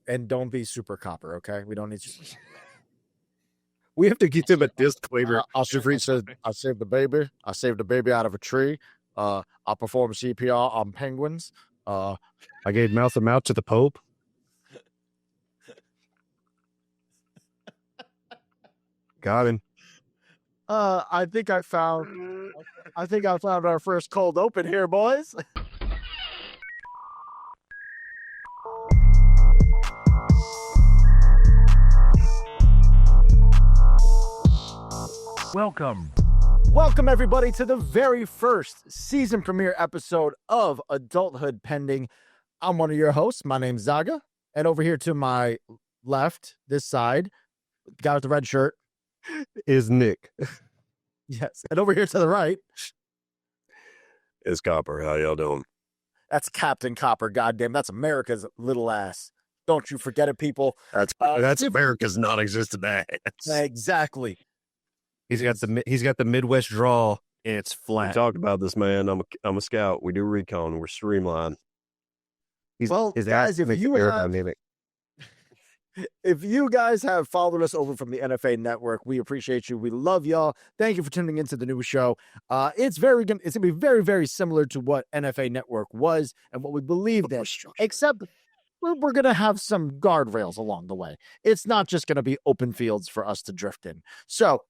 and don't be super copper, okay? We don't need you. We have to give him a disclaimer. I saved the baby. I saved the baby out of a tree. I performed CPR on penguins. I gave mouth to mouth to the Pope. Got him. I think I found our first cold open here, boys. Welcome everybody to the very first season premiere episode of Adulthood Pending. I'm one of your hosts. My name's Zaga, and over here to my left, this side, the guy with the red shirt is Nick. Yes, and over here to the right is Copper. How y'all doing? That's Captain Copper. Goddamn, that's America's little ass. Don't you forget it, people. That's America's non-existent ass. Exactly. He's got the Midwest drawl, and it's flat. We talked about this, man. I'm a scout. We do recon. We're streamlined. Guys, if you guys have followed us over from the NFA network, we appreciate you. We love y'all. Thank you for tuning into the new show. It's gonna be very, very similar to what NFA network was and what we believed in, except we're gonna have some guardrails along the way. It's not just gonna be open fields for us to drift in. So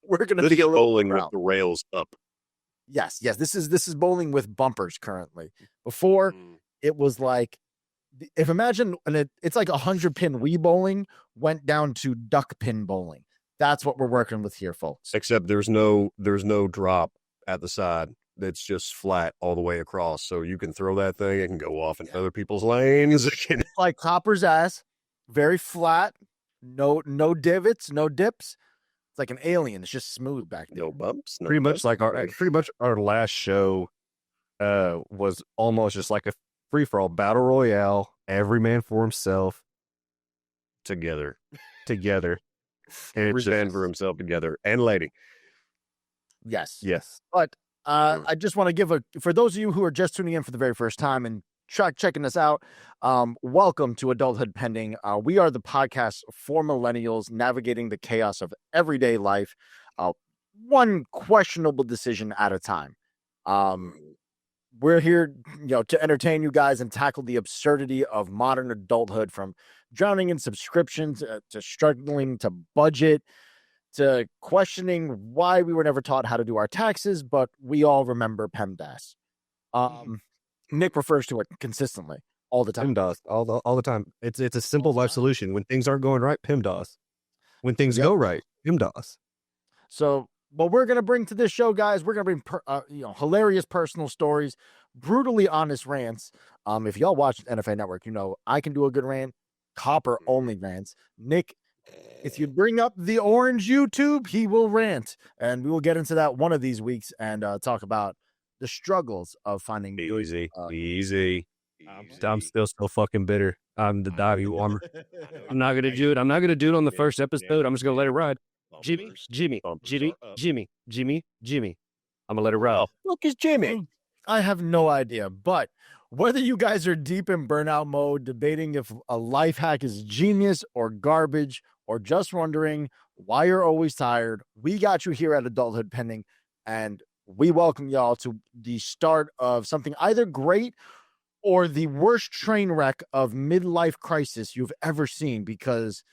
we're gonna get bowling with the rails up. Yes. This is bowling with bumpers currently. Before it was like, if imagine, and it's like 100-pin Wii bowling went down to duck pin bowling. That's what we're working with here, folks. Except there's no drop at the side. It's just flat all the way across. So you can throw that thing. It can go off in other people's lanes. Like Copper's ass, very flat, no divots, no dips. It's like an alien. It's just smooth back there. No bumps. Pretty much our last show was almost just like a free-for-all battle royale. Every man for himself. Together. Every man for himself together. And lady. Yes. But I just want to for those of you who are just tuning in for the very first time and checking us out, welcome to Adulthood Pending. We are the podcast for millennials navigating the chaos of everyday life, one questionable decision at a time. We're here, to entertain you guys and tackle the absurdity of modern adulthood, from drowning in subscriptions to struggling to budget to questioning why we were never taught how to do our taxes, but we all remember PEMDAS. Nick refers to it consistently all the time. PEMDAS all the time. It's a simple life solution. When things aren't going right, PEMDAS. When things go right, PEMDAS. So what we're going to bring to this show, guys, we're going to bring hilarious personal stories, brutally honest rants. If y'all watch NFA Network, I can do a good rant. Copper only rants. Nick, if you bring up the orange YouTube, he will rant. And we will get into that one of these weeks and talk about the struggles of finding easy. I'm still so fucking bitter. I'm the divey warmer. I'm not gonna do it. I'm not gonna do it on the first episode. I'm just gonna let it ride. Jimmy. I'm gonna let it ride. Look, it's Jimmy. I have no idea, but whether you guys are deep in burnout mode, debating if a life hack is genius or garbage, or just wondering why you're always tired, we got you here at Adulthood Pending, and we welcome y'all to the start of something either great or the worst train wreck of midlife crisis you've ever seen, because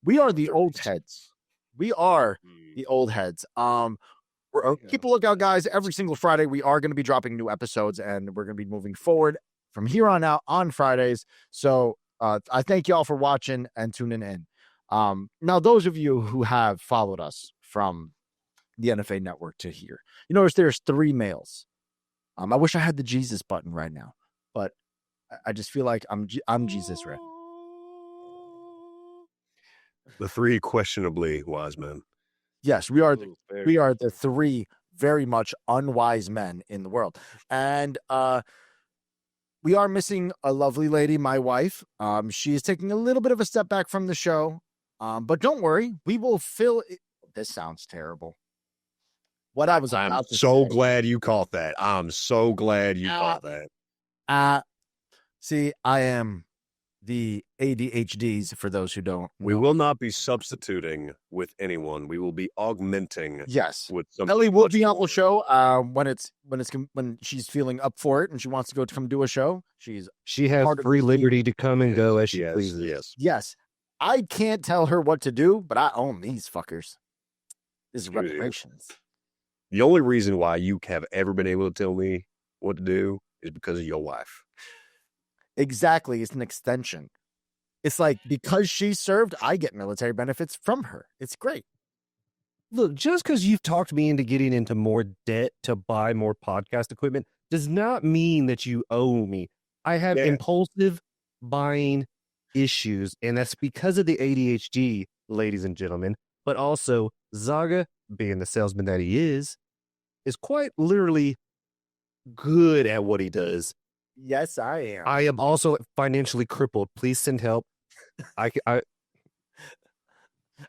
we are the old heads. We are the old heads. Keep a lookout, guys. Every single Friday, we are going to be dropping new episodes, and we're going to be moving forward from here on out on Fridays. So I thank y'all for watching and tuning in. Now, those of you who have followed us from the NFA network to here, you notice there's 3 males. I wish I had the Jesus button right now, but I just feel like I'm Jesus right. The 3 questionably wise men. Yes, we are the 3 very much unwise men in the world. And we are missing a lovely lady, my wife. She is taking a little bit of a step back from the show. But don't worry, we will fill it. This sounds terrible. What I was about to so say. glad you caught that. I'm so glad you caught that. See, I am the ADHDs for those who don't. We will not be substituting with anyone. We will be augmenting. Yes. With something Ellie will much be on the more. show when she's feeling up for it and she wants to go to come do a show. She has part of free the liberty to come and go as she Yes, pleases. yes. Yes. I can't tell her what to do, but I own these fuckers. This is Yeah. reparations. The only reason why you have ever been able to tell me what to do is because of your wife. Exactly. It's an extension. It's like because she served, I get military benefits from her. It's great. Look, just because you've talked me into getting into more debt to buy more podcast equipment does not mean that you owe me. I have impulsive buying issues, and that's because of the ADHD, ladies and gentlemen. But also, Zaga, being the salesman that he is quite literally good at what he does. Yes, I am. I am also financially crippled. Please send help. I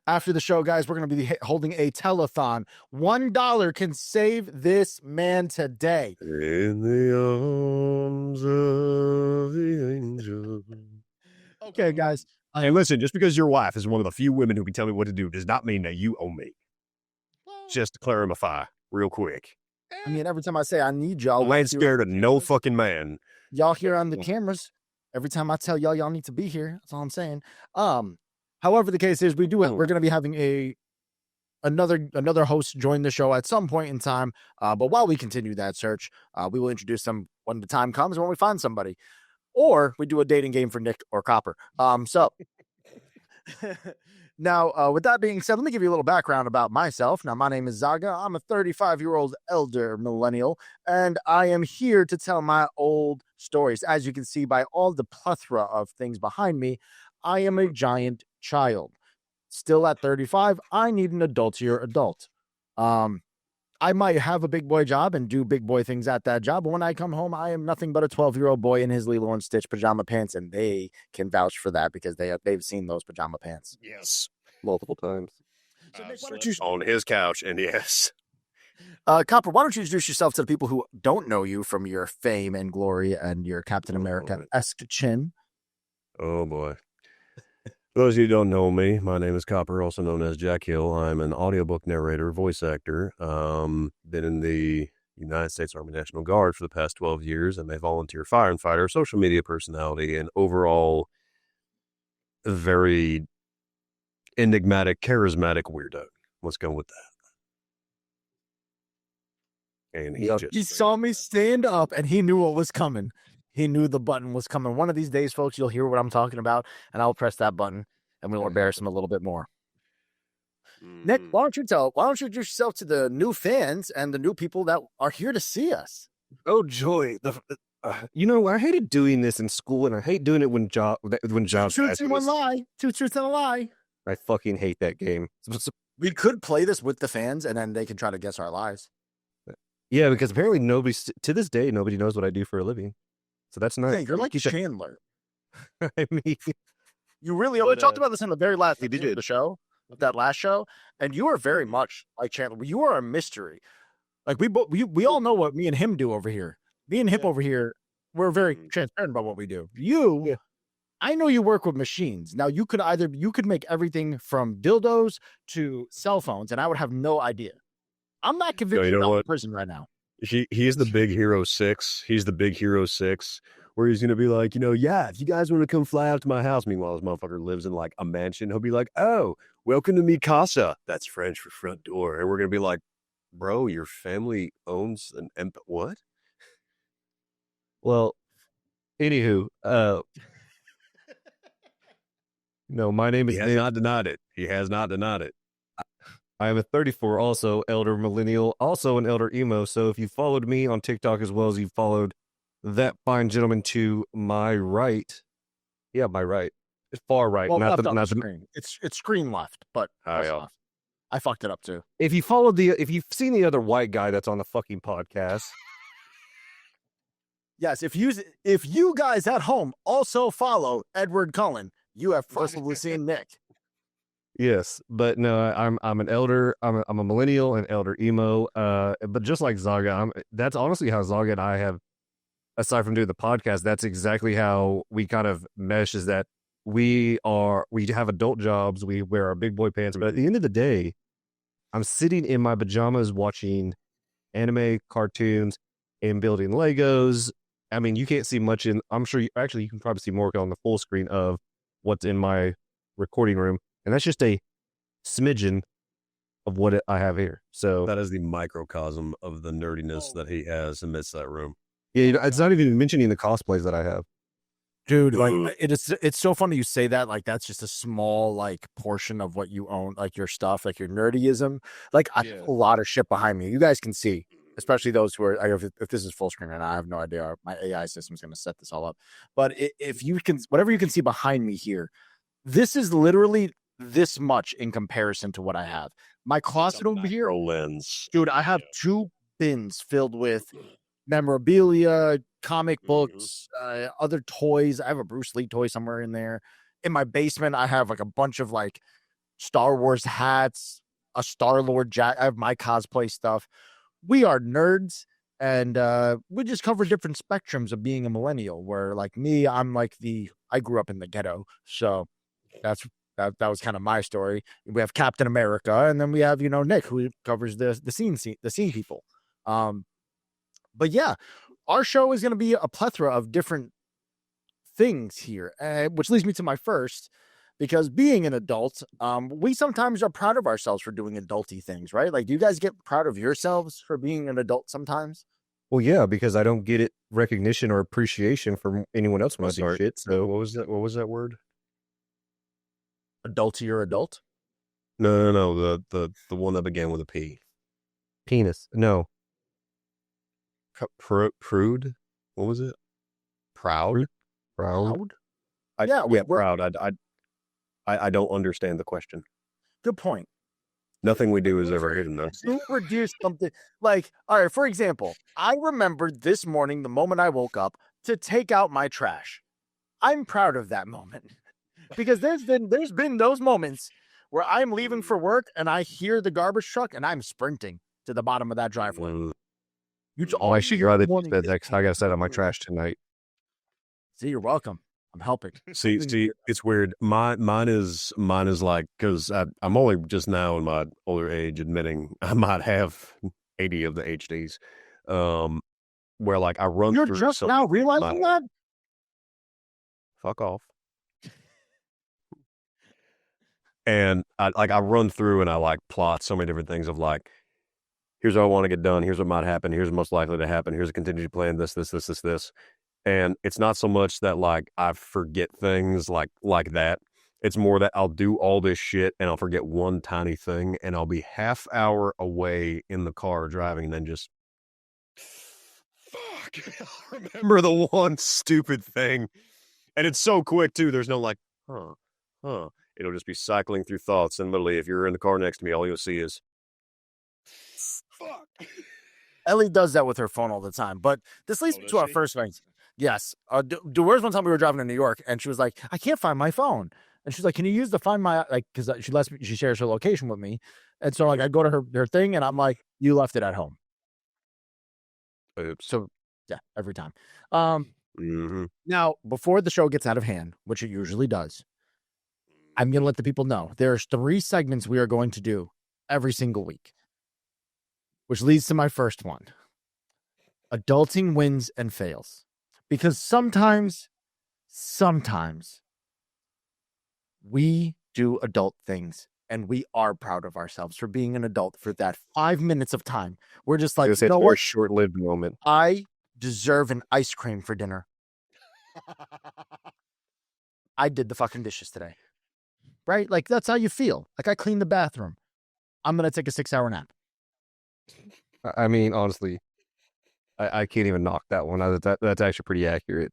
After the show, guys, we're going to be holding a telethon. $1 can save this man today. In the arms of the angel. Okay, guys. And listen, just because your wife is one of the few women who can tell me what to do does not mean that you owe me. Just to clarify real quick. I mean, every time I say I need y'all, I ain't scared of no fucking man. y'all here on the cameras. Every time I tell y'all need to be here. That's all I'm saying. However, the case is we're going to be having another host join the show at some point in time. But while we continue that search, we will introduce them when the time comes, when we find somebody, or we do a dating game for Nick or Copper. So now, with that being said, let me give you a little background about myself. Now, my name is Zaga. I'm a 35-year-old elder millennial, and I am here to tell my old stories. As you can see by all the plethora of things behind me, I am a giant child. Still at 35, I need an adultier adult. I might have a big boy job and do big boy things at that job, but when I come home, I am nothing but a 12-year-old boy in his Lilo and Stitch pajama pants, and they can vouch for that because they've seen those pajama pants. Yes. multiple times. So Nick, why don't you, On his couch, and yes. Copper, why don't you introduce yourself to the people who don't know you from your fame and glory and your Captain America-esque chin? Oh, boy. For those of you who don't know me, my name is Copper, also known as Jack Hill. I'm an audiobook narrator, voice actor. Been in the United States Army National Guard for the past 12 years. I'm a volunteer firefighter, social media personality, and overall very enigmatic, charismatic weirdo. Let's go with that. And He saw me stand up and he knew what was coming. He knew the button was coming. One of these days, folks, you'll hear what I'm talking about, and I'll press that button and we'll embarrass him a little bit more. Nick, why don't you introduce yourself to the new fans and the new people that are here to see us? Oh, joy. I hated doing this in school, and I hate doing it when jobs. Truth and one lie. Two truths and a lie. I fucking hate that game. We could play this with the fans, and then they can try to guess our lies. Yeah, because apparently to this day, nobody knows what I do for a living. So that's nice. Yeah, you're like Chandler. I mean, you really are. We talked about this in the very last episode of the show, that last show, and you are very much like Chandler. You are a mystery. Like we all know what me and him do over here. Me and him over here, we're very transparent about what we do. I know you work with machines. Now you could make everything from dildos to cell phones, and I would have no idea. I'm not convinced you're in prison right now. He's the big hero 6. He's the big hero 6, where he's gonna be like, yeah, if you guys want to come fly out to my house. Meanwhile, this motherfucker lives in like a mansion. He'll be like, oh, welcome to mi casa. That's French for front door. And we're gonna be like, bro, your family owns an what? Well, anywho, no, my name is. He has not denied it. He has not denied it. I am a 34, also elder millennial, also an elder emo. So if you followed me on TikTok as well as you followed that fine gentleman to my right, my right, it's far right, well, not the screen. It's screen left, but I fucked it up too. If you've seen the other white guy that's on the fucking podcast. Yes, if you guys at home also follow Edward Cullen, you have possibly seen Nick. Yes, but no, I'm an elder. I'm a millennial and elder emo. But just like Zaga, that's honestly how Zaga and I have aside from doing the podcast, that's exactly how we kind of mesh, is that we have adult jobs, we wear our big boy pants, but at the end of the day, I'm sitting in my pajamas watching anime, cartoons, and building Legos. I mean, you can't see much I'm sure you can probably see more on the full screen of what's in my recording room. And that's just a smidgen of what I have here. So that is the microcosm of the nerdiness that he has amidst that room. Yeah, it's not even mentioning the cosplays that I have. Dude, like it's so funny you say that. Like that's just a small like portion of what you own, like your stuff, like your nerdyism. Like I have a lot of shit behind me. You guys can see, especially those who are. If this is full screen, and I have no idea, my AI system is going to set this all up. But if you can, whatever you can see behind me here, this is literally this much in comparison to what I have. My closet over here, lens, dude. I have 2 bins filled with memorabilia, comic books, other toys. I have a Bruce Lee toy somewhere in there. In my basement, I have like a bunch of like Star Wars hats, a Star-Lord jacket. I have my cosplay stuff. We are nerds, and we just cover different spectrums of being a millennial. Where like me, I grew up in the ghetto, so that was kind of my story. We have Captain America, and then we have Nick, who covers the scene people. But yeah, our show is going to be a plethora of different things here, which leads me to my first, because being an adult, we sometimes are proud of ourselves for doing adulty things, right? Like, do you guys get proud of yourselves for being an adult sometimes? Well, yeah, because I don't get it recognition or appreciation from anyone else when I do shit. So what was that word? Adulty or adult? No. The one that began with a P. Penis. No. Prude? What was it? Proud? Proud? Proud. I don't understand the question. Good point. Nothing we do is ever hidden, though. You produce something like, all right, for example, I remembered this morning, the moment I woke up, to take out my trash. I'm proud of that moment because there's been those moments where I'm leaving for work and I hear the garbage truck and I'm sprinting to the bottom of that driveway. I should you're right. Next, I got to set up my trash tonight. See, you're welcome. I'm helping. See, it's weird. Mine is like, because I'm only just now in my older age admitting I might have 80 of the HDs. Where like I run. You're through just now realizing that. Fuck off. And I run through and I like plot so many different things of like, here's what I want to get done. Here's what might happen. Here's what's most likely to happen. Here's a contingency plan. This. And it's not so much that like I forget things like that. It's more that I'll do all this shit and I'll forget one tiny thing and I'll be half hour away in the car driving and then just fuck. I'll remember the one stupid thing. And it's so quick too. There's no like, huh. It'll just be cycling through thoughts. And literally, if you're in the car next to me, all you'll see is fuck. Ellie does that with her phone all the time. But this leads me to our first thing. Yes. Where's one time we were driving to New York and she was like, I can't find my phone. And she's like, can you use the Find My, like, because she shares her location with me. And so like I go to her thing and I'm like, you left it at home. Oops. So yeah, every time. Mm-hmm. Now, before the show gets out of hand, which it usually does, I'm going to let the people know there's 3 segments we are going to do every single week, which leads to my first one. Adulting wins and fails. Because sometimes we do adult things and we are proud of ourselves for being an adult for that 5 minutes of time. We're just like, it's a short-lived moment. I deserve an ice cream for dinner. I did the fucking dishes today. Right? Like, that's how you feel. Like, I cleaned the bathroom. I'm going to take a 6-hour nap. I mean, honestly, I can't even knock that one. That's actually pretty accurate.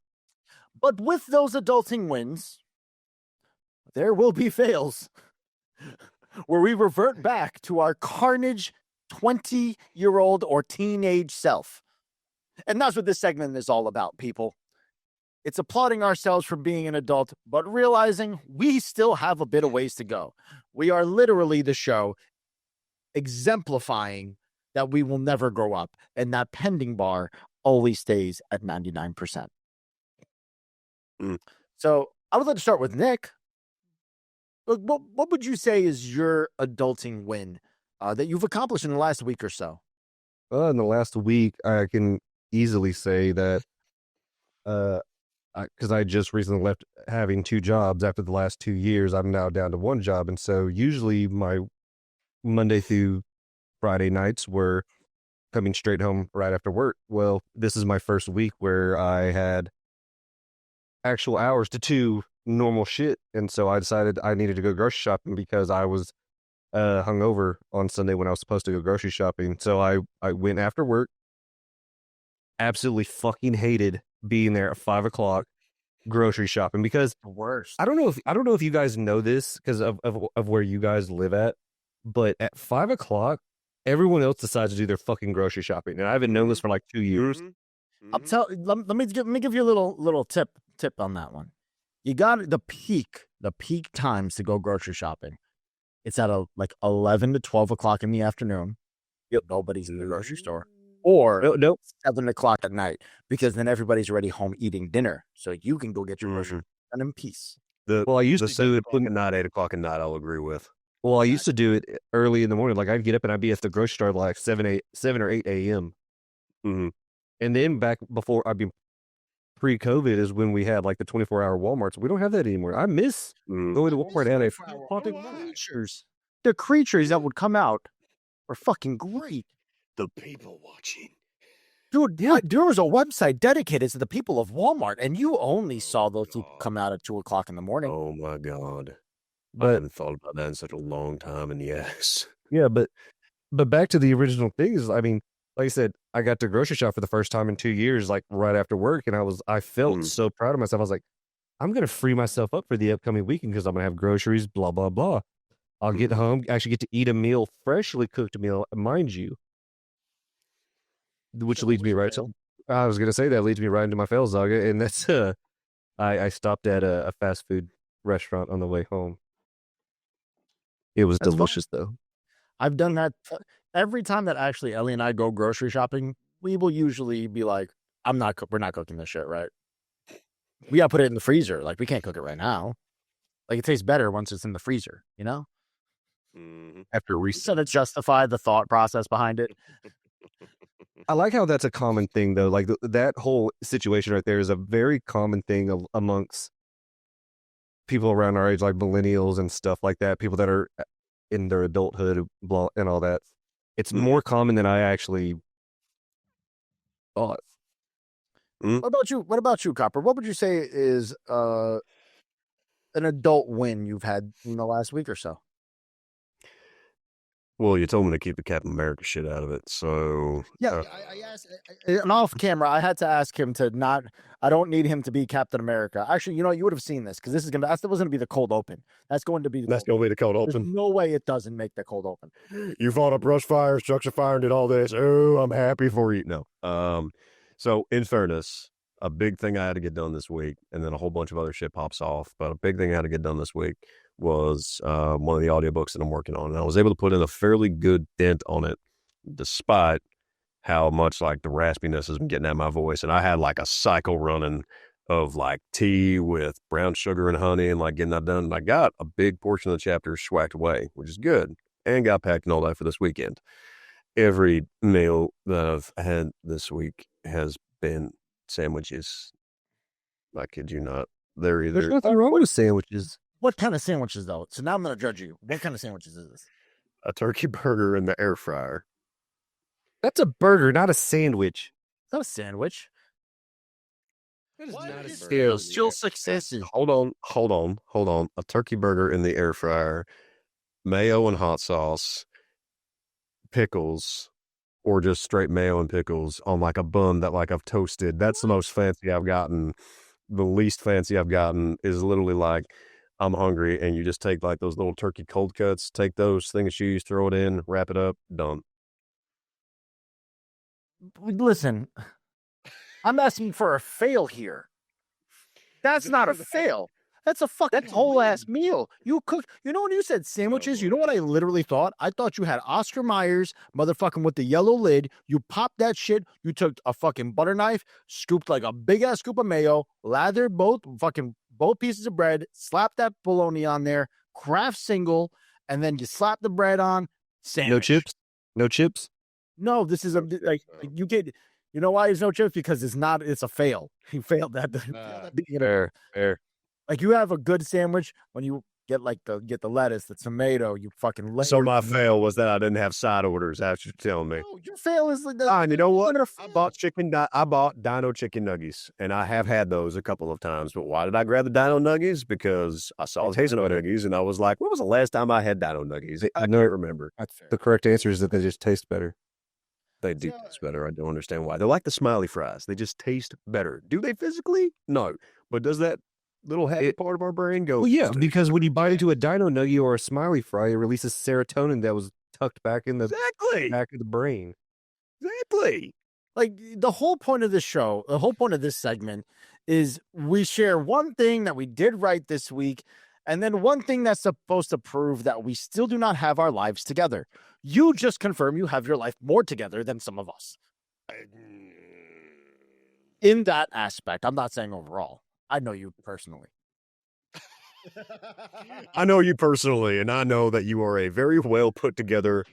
But with those adulting wins, there will be fails where we revert back to our carnage 20-year-old or teenage self. And that's what this segment is all about, people. It's applauding ourselves for being an adult, but realizing we still have a bit of ways to go. We are literally the show exemplifying that we will never grow up, and that pending bar always stays at 99%. Mm. So I would like to start with Nick. What would you say is your adulting win that you've accomplished in the last week or so? In the last week, I can easily say that because I just recently left having 2 jobs after the last 2 years. I'm now down to 1 job, and so usually my Monday through Friday nights were coming straight home right after work. Well, this is my first week where I had actual hours to do normal shit, and so I decided I needed to go grocery shopping because I was hungover on Sunday when I was supposed to go grocery shopping. So I went after work. Absolutely fucking hated being there at 5 o'clock grocery shopping because The worst. I don't know if you guys know this because of where you guys live at, but at 5 o'clock, everyone else decides to do their fucking grocery shopping, and I haven't known this for like 2 years. Let me give you a little tip on that one. You got the peak times to go grocery shopping. It's at like 11 to 12 o'clock in the afternoon. Yep, nobody's in the grocery store. Or Nope. 7 o'clock at night, because then everybody's already home eating dinner, so you can go get your groceries done in peace. Well, I used to do it at night, 8 o'clock at night. I'll agree with. Well, I used to do it early in the morning. Like I'd get up and I'd be at the grocery store at like 7 or 8 a.m. Mm-hmm. And then back before, pre-COVID is when we had like the 24-hour Walmarts. We don't have that anymore. I miss going to Walmart and The creatures that would come out were fucking great. The people watching. Dude, there was a website dedicated to the people of Walmart, and you only saw those people come out at 2 o'clock in the morning. Oh my God. But I haven't thought about that in such a long time, and yes. Yeah, but back to the original thing is, I mean, like I said, I got to grocery shop for the first time in 2 years, like right after work, and I felt so proud of myself. I was like, I'm gonna free myself up for the upcoming weekend because I'm gonna have groceries, blah blah blah. I'll get home, actually get to eat a meal, freshly cooked meal, mind you. Which leads me right to, I was gonna say that leads me right into my fail saga, and that's I stopped at a fast food restaurant on the way home. It was delicious though. I've done that every time that actually Ellie and I go grocery shopping. We will usually be like, we're not cooking this shit, right? We gotta put it in the freezer. Like we can't cook it right now. Like it tastes better once it's in the freezer, you know? After So to justify the thought process behind it. I like how that's a common thing though. Like that whole situation right there is a very common thing amongst people around our age, like millennials and stuff like that. People that are in their adulthood, blah, and all that. It's more common than I actually thought. What about you, Copper? What would you say is an adult win you've had in the last week or so? Well, you told me to keep the Captain America shit out of it, so yeah. I asked, and off camera, I had to ask him to not. I don't need him to be Captain America. Actually, you know, you would have seen this because this is gonna. That was going to be the cold open. That's going to be. That's going to be the cold open. There's no way it doesn't make the cold open. You fought a brush fire, structure fire, and did all this. Oh, I'm happy for you. No. So in fairness, a big thing I had to get done this week, and then a whole bunch of other shit pops off. But a big thing I had to get done this week was one of the audiobooks that I'm working on. And I was able to put in a fairly good dent on it, despite how much like the raspiness is getting at my voice. And I had like a cycle running of like tea with brown sugar and honey and like getting that done. And I got a big portion of the chapter swacked away, which is good, and got packed and all that for this weekend. Every meal that I've had this week has been sandwiches. I kid you not. They're either... There's nothing wrong with sandwiches. What kind of sandwiches, though? So now I'm going to judge you. What kind of sandwiches is this? A turkey burger in the air fryer. That's a burger, not a sandwich. It's not a sandwich. That is not a sandwich. Still successes. Hold on. A turkey burger in the air fryer, mayo and hot sauce, pickles, or just straight mayo and pickles on like a bun that like I've toasted. That's the most fancy I've gotten. The least fancy I've gotten is literally like, I'm hungry, and you just take like those little turkey cold cuts, take those things you use, throw it in, wrap it up, done. Listen, I'm asking for a fail here. That's not a fail. That's a fucking whole ass meal. You cook. You know when you said sandwiches, you know what I literally thought? I thought you had Oscar Myers, motherfucking with the yellow lid. You popped that shit. You took a fucking butter knife, scooped like a big ass scoop of mayo, lathered both pieces of bread, slapped that bologna on there, Kraft single, and then you slap the bread on. Sandwich. No chips. No chips. No, this is like you get. You know why it's no chips? Because it's a fail. He failed that. Fair. Like you have a good sandwich when you get the lettuce, the tomato, you fucking So my fail was that I didn't have side orders. That's what you're telling me. No, your fail is like And you know what? I bought Dino chicken nuggets, and I have had those a couple of times. But why did I grab the Dino nuggets? Because I saw hazelnut nuggets, and I was like, when was the last time I had Dino nuggets? I can't remember. That's fair. The correct answer is that they just taste better. They do taste better. I don't understand why. They're like the smiley fries. They just taste better. Do they physically? No. But does that little happy part of our brain go? Well, yeah, because when you bite into a Dino nugget or a smiley fry, it releases serotonin that was tucked back in the back of the brain. Exactly. Like the whole point of this show, the whole point of this segment is we share one thing that we did right this week, and then one thing that's supposed to prove that we still do not have our lives together. You just confirm you have your life more together than some of us. In that aspect, I'm not saying overall. I know you personally. I know you personally, and I know that you are a very well put together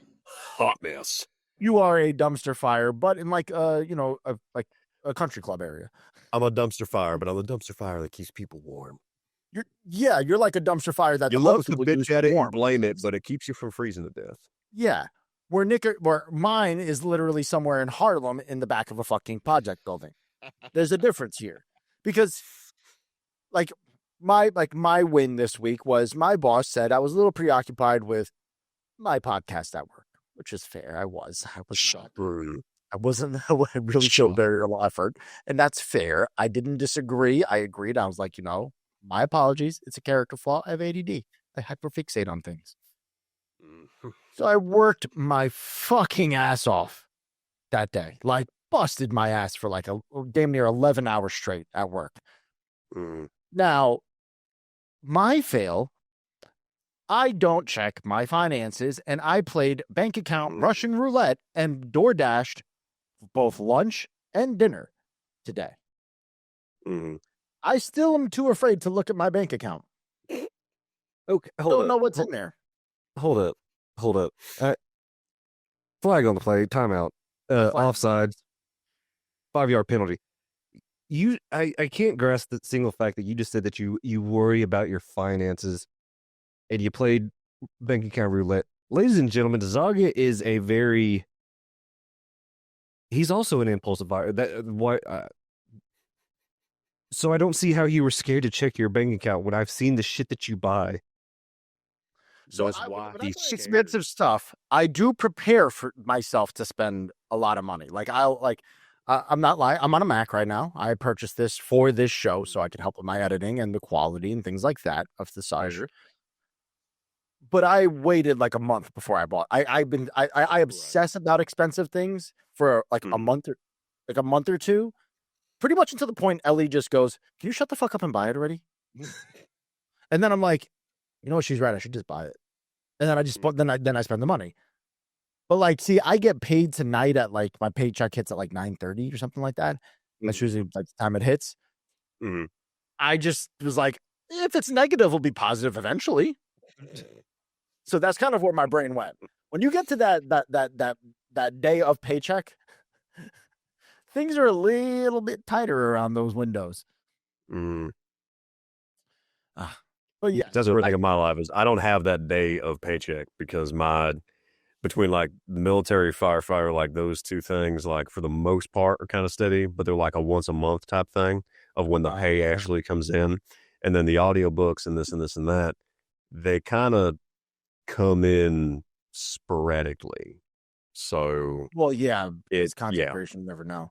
hot mess. You are a dumpster fire, but in like a country club area. I'm a dumpster fire, but I'm a dumpster fire that keeps people warm. You're like a dumpster fire that you love to bitch at it and blame it, but it keeps you from freezing to death. Yeah. Where mine is literally somewhere in Harlem in the back of a fucking project building. There's a difference here. Because my win this week was my boss said I was a little preoccupied with my podcast at work, which is fair. I was I wasn't I really showed very little effort, and that's fair. I didn't disagree. I agreed. I was like, my apologies. It's a character flaw. I have ADD. I hyperfixate on things. So I worked my fucking ass off that day. Like busted my ass for like a damn near 11 hours straight at work. Now, my fail, I don't check my finances, and I played bank account Russian roulette and DoorDashed both lunch and dinner today. I still am too afraid to look at my bank account. Okay, don't know what's in there. Hold up. Flag on the play. Timeout. Offsides. 5-yard penalty. I can't grasp the single fact that you just said that you worry about your finances and you played bank account roulette. Ladies and gentlemen, Zaga is he's also an impulsive buyer. So I don't see how you were scared to check your bank account when I've seen the shit that you buy. So that's why expensive stuff. I do prepare for myself to spend a lot of money. I'm not lying. I'm on a Mac right now. I purchased this for this show so I can help with my editing and the quality and things like that of the size. But I waited like a month before I bought. I obsess about expensive things for like a month or two, pretty much until the point Ellie just goes, "Can you shut the fuck up and buy it already?" And then I'm like, you know what? She's right. I should just buy it. And then I just then I spend the money. But see, I get paid tonight at my paycheck hits at 9:30 or something like that. That's usually the time it hits. I just was like, if it's negative, it'll be positive eventually. So that's kind of where my brain went. When you get to that day of paycheck, things are a little bit tighter around those windows. But yeah, that's what in my life is. I don't have that day of paycheck because between the military firefighter, those two things, for the most part are kind of steady, but they're like a once a month type thing of when the pay actually comes in. And then the audiobooks and this and this and that, they kind of come in sporadically. So, well, yeah, it's content creation. You never know.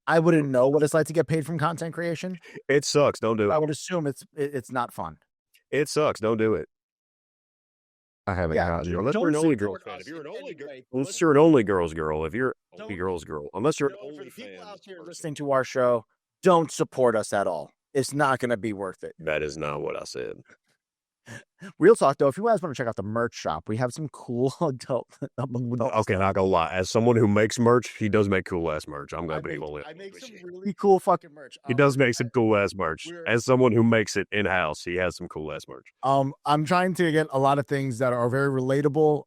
I wouldn't know what it's like to get paid from content creation. It sucks. Don't do it. I would assume it's not fun. It sucks. Don't do it. I haven't got you. Unless you're an only girl fan. If you're an only girl's girl. If you're only girl's girl. Unless you're an only fan. People out here listening to our show, don't support us at all. it's not going to be worth it. That is not what I said. Real talk, though, if you guys want to check out the merch shop, we have some cool adult. Okay, not gonna lie. As someone who makes merch, he does make cool ass merch. I'm gonna be able to. I make some really cool fucking merch. He does make some cool ass merch. As someone who makes it in house, he has some cool ass merch. I'm trying to get a lot of things that are very relatable.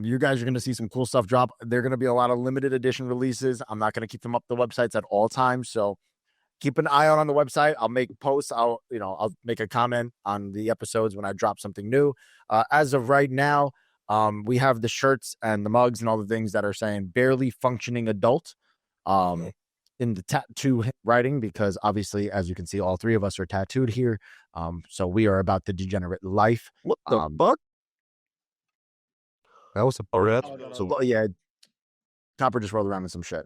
You guys are going to see some cool stuff drop. There are going to be a lot of limited edition releases. I'm not going to keep them up the websites at all times, so keep an eye out on the website. I'll make posts. I'll make a comment on the episodes when I drop something new. As of right now, we have the shirts and the mugs and all the things that are saying barely functioning adult in the tattoo writing, because obviously, as you can see, all three of us are tattooed here. So we are about the degenerate life. What the fuck? That was a So yeah, Copper just rolled around in some shit.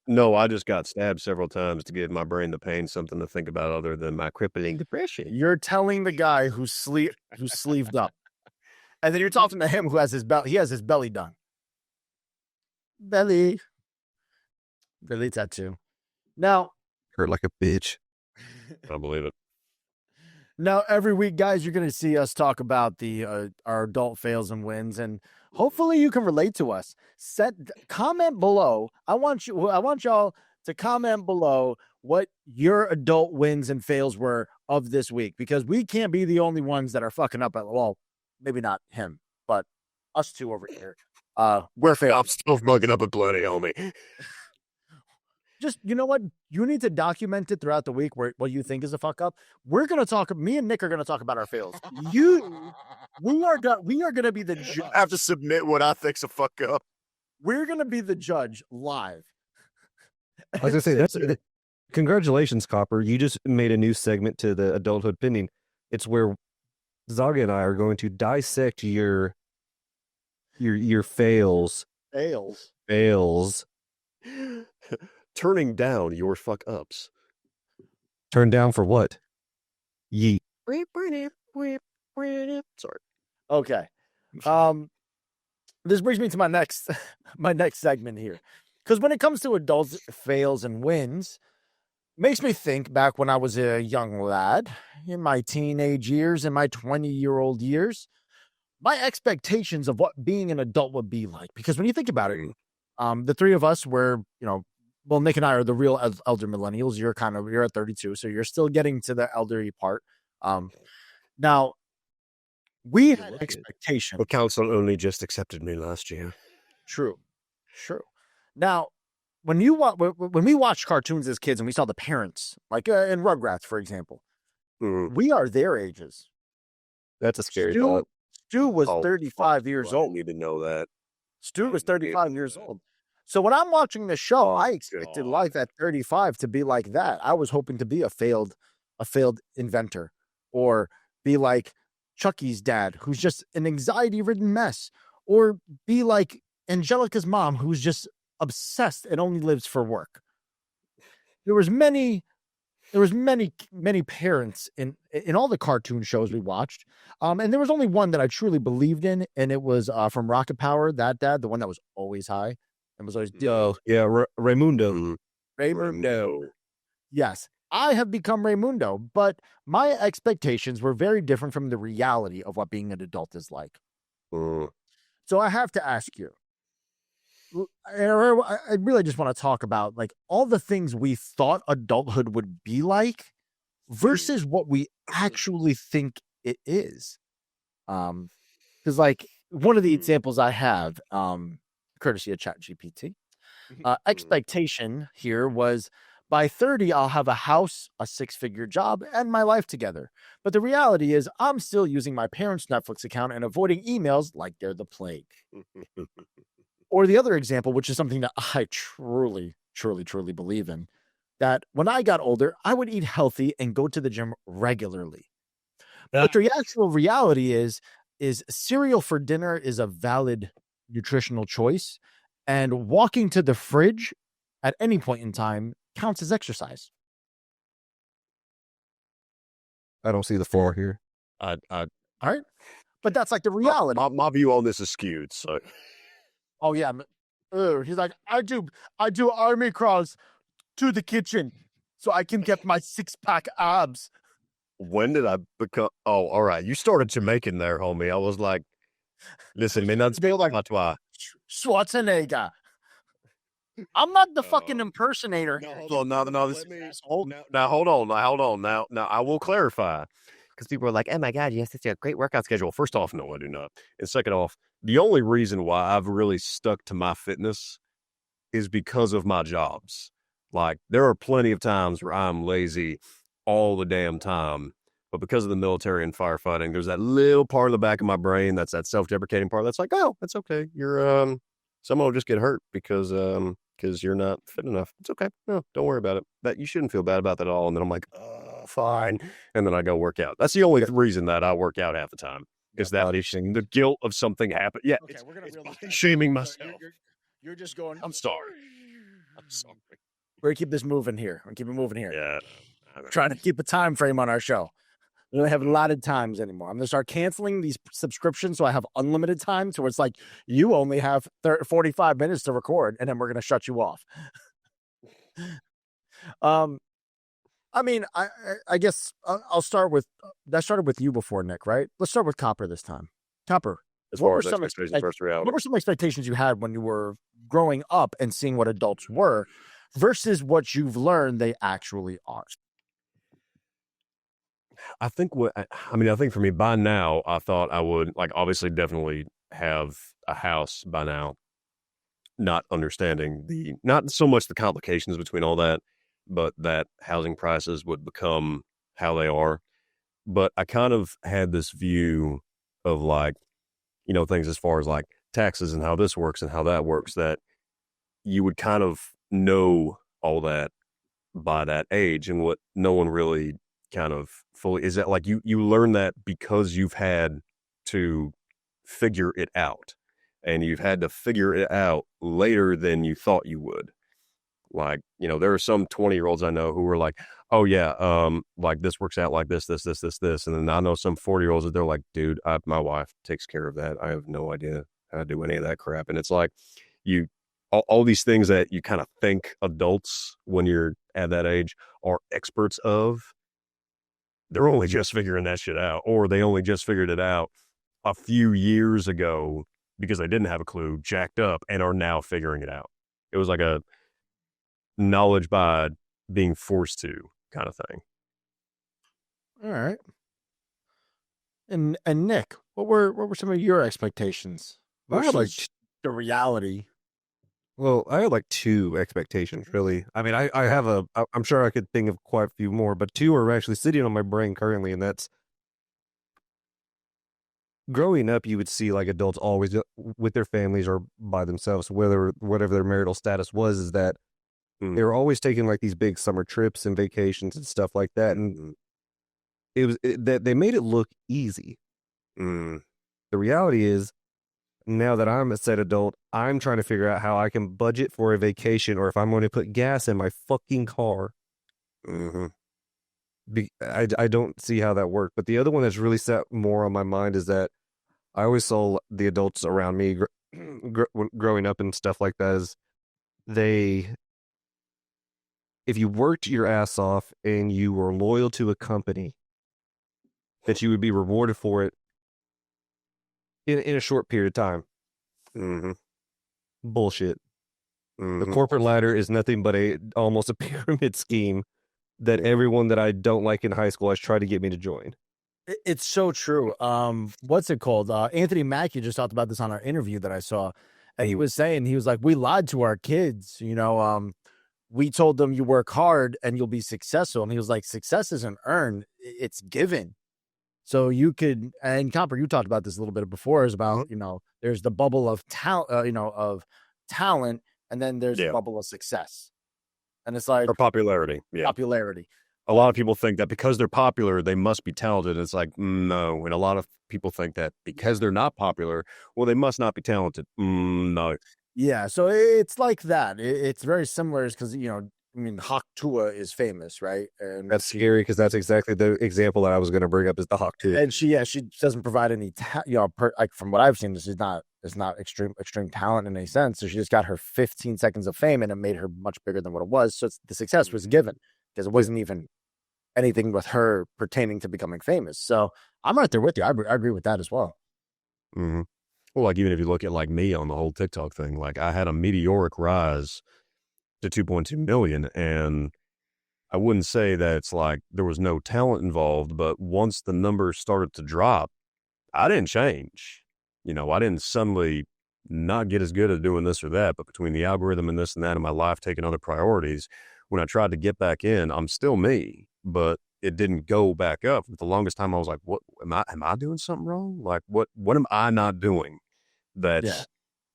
No, I just got stabbed several times to give my brain the pain something to think about other than my crippling depression. You're telling the guy who's sleeved up, and then you're talking to him who has his belly. He has his belly done. Belly tattoo. Now, hurt like a bitch. I believe it. Now, every week, guys, you're going to see us talk about our adult fails and wins, and hopefully you can relate to us. Comment below. I want y'all to comment below what your adult wins and fails were of this week, because we can't be the only ones that are fucking up. Well, maybe not him, but us two over here. We're failing. I'm still fucking up at plenty, homie. Just, you know what? You need to document it throughout the week where what you think is a fuck up. We're going to talk, me and Nick are going to talk about our fails. We are going to be the judge. I have to submit what I think's a fuck up. We're going to be the judge live. I was going to say, congratulations, Copper. You just made a new segment to the Adulthood Pending. It's where Zaga and I are going to dissect your fails. Fails. Turning down your fuck ups. Turn down for what? Yeet. Sorry. Okay. This brings me to my next segment here. Because when it comes to adults fails and wins, makes me think back when I was a young lad in my teenage years, in my 20-year-old years, my expectations of what being an adult would be like. Because when you think about it, the three of us were, well, Nick and I are the real elder millennials. You're at 32, so you're still getting to the elderly part. Now, we had expectations. The council only just accepted me last year. True. Now, when we watched cartoons as kids and we saw the parents, like in Rugrats, for example, we are their ages. That's a scary thought. Stu was 35 years old. I need to know that. Stu was 35 years old. So when I'm watching the show, I expected life at 35 to be like that. I was hoping to be a failed inventor, or be like Chucky's dad, who's just an anxiety-ridden mess, or be like Angelica's mom, who's just obsessed and only lives for work. There was many parents in all the cartoon shows we watched, and there was only one that I truly believed in, and it was from Rocket Power. That dad, the one that was always high. It was always Raimundo. Raimundo. Yes, I have become Raimundo, but my expectations were very different from the reality of what being an adult is like. So I have to ask you, I really just want to talk about like all the things we thought adulthood would be like versus what we actually think it is. Because like one of the examples I have, courtesy of ChatGPT, expectation here was by 30, I'll have a house, a 6-figure job, and my life together. But the reality is I'm still using my parents' Netflix account and avoiding emails like they're the plague. Or the other example, which is something that I truly believe in, that when I got older, I would eat healthy and go to the gym regularly. But the actual reality is cereal for dinner is a valid nutritional choice, and walking to the fridge at any point in time counts as exercise. I don't see the flaw here. All right, but that's like the reality. My view on this is skewed. So, oh yeah, he's like, I do army crawls to the kitchen so I can get my 6-pack abs. When did I become? Oh, all right. You started Jamaican there, homie. I was like, listen, man, that's Feel like patois. Schwarzenegger. I'm not the fucking impersonator. No, hold on. No, this asshole. Now, hold on. Now, I will clarify because people are like, "Oh my god, you have such a great workout schedule." First off, no, I do not. And second off, the only reason why I've really stuck to my fitness is because of my jobs. Like, there are plenty of times where I'm lazy all the damn time, but because of the military and firefighting, there's that little part of the back of my brain that's that self-deprecating part that's like, "Oh, that's okay. You're someone will just get hurt because you're not fit enough. It's okay. No, don't worry about it. That you shouldn't feel bad about that at all." And then I'm like, "Oh, fine." And then I go work out. That's the only reason that I work out half the time is that the guilt of something happened. Yeah, Okay, we're gonna it's shaming myself. You're just going. I'm sorry. We're gonna keep this moving here. We're keep it moving here. Yeah. Trying to keep a time frame on our show. We don't have allotted times anymore. I'm gonna start canceling these subscriptions so I have unlimited time. So it's like you only have 45 minutes to record, and then we're gonna shut you off. I mean, I guess I'll start with that. Started with you before, Nick, right? Let's start with Copper this time. Copper, as far as expectations versus reality, what were some expectations you had when you were growing up and seeing what adults were versus what you've learned they actually are? I think I think for me by now, I thought I would obviously definitely have a house by now, not understanding not so much the complications between all that, but that housing prices would become how they are. But I kind of had this view of things as far as taxes and how this works and how that works, that you would kind of know all that by that age. And what no one really kind of fully is that you learn that because you've had to figure it out, and you've had to figure it out later than you thought you would. There are some 20-year-olds I know who were like, "Oh yeah, this works out like this," and then I know some 40-year-olds that they're like, "Dude, my wife takes care of that. I have no idea how to do any of that crap." And it's like all these things that you kind of think adults when you're at that age are experts of, they're only just figuring that shit out, or they only just figured it out a few years ago because they didn't have a clue, jacked up, and are now figuring it out. It was like a knowledge by being forced to kind of thing. All right. And Nick, what were some of your expectations versus the reality? Well, I had two expectations, really. I mean, I'm sure I could think of quite a few more, but two are actually sitting on my brain currently, and that's growing up, you would see adults always with their families or by themselves, whatever their marital status was, is that they were always taking these big summer trips and vacations and stuff like that. And that they made it look easy. The reality is, now that I'm a said adult, I'm trying to figure out how I can budget for a vacation, or if I'm going to put gas in my fucking car. I don't see how that worked. But the other one that's really set more on my mind is that I always saw the adults around me growing up and stuff like that is if you worked your ass off and you were loyal to a company, that you would be rewarded for it in a short period of time. Bullshit. The corporate ladder is nothing but almost a pyramid scheme that everyone that I don't like in high school has tried to get me to join. It's so true. What's it called? Anthony Mackie just talked about this on our interview that I saw. And he was like, we lied to our kids, we told them you work hard and you'll be successful. And he was like, success isn't earned, it's given. So you could, and Copper, you talked about this a little bit before, is about, there's the bubble of talent, of talent, and then there's the bubble of success. And it's like, or popularity. Yeah. Popularity. A lot of people think that because they're popular, they must be talented. It's like, no. And a lot of people think that because they're not popular, well, they must not be talented. No. Yeah. So it's like that. It's very similar because, Hawk Tuah is famous, right? And that's scary because that's exactly the example that I was going to bring up is the Hawk Tuah. And she doesn't provide any, from what I've seen, this is not extreme talent in any sense. So she just got her 15 seconds of fame and it made her much bigger than what it was. So the success was given. because it wasn't even anything with her pertaining to becoming famous. So I'm right there with you. I agree with that as well. Mm-hmm. Well, like even if you look at like me on the whole TikTok thing, like I had a meteoric rise to 2.2 million, and I wouldn't say that it's like there was no talent involved, but once the numbers started to drop, I didn't change. You know, I didn't suddenly not get as good at doing this or that, but between the algorithm and this and that in my life taking other priorities, when I tried to get back in, I'm still me, but it didn't go back up. For the longest time I was like, what am I doing something wrong? Like what am I not doing Yeah. that's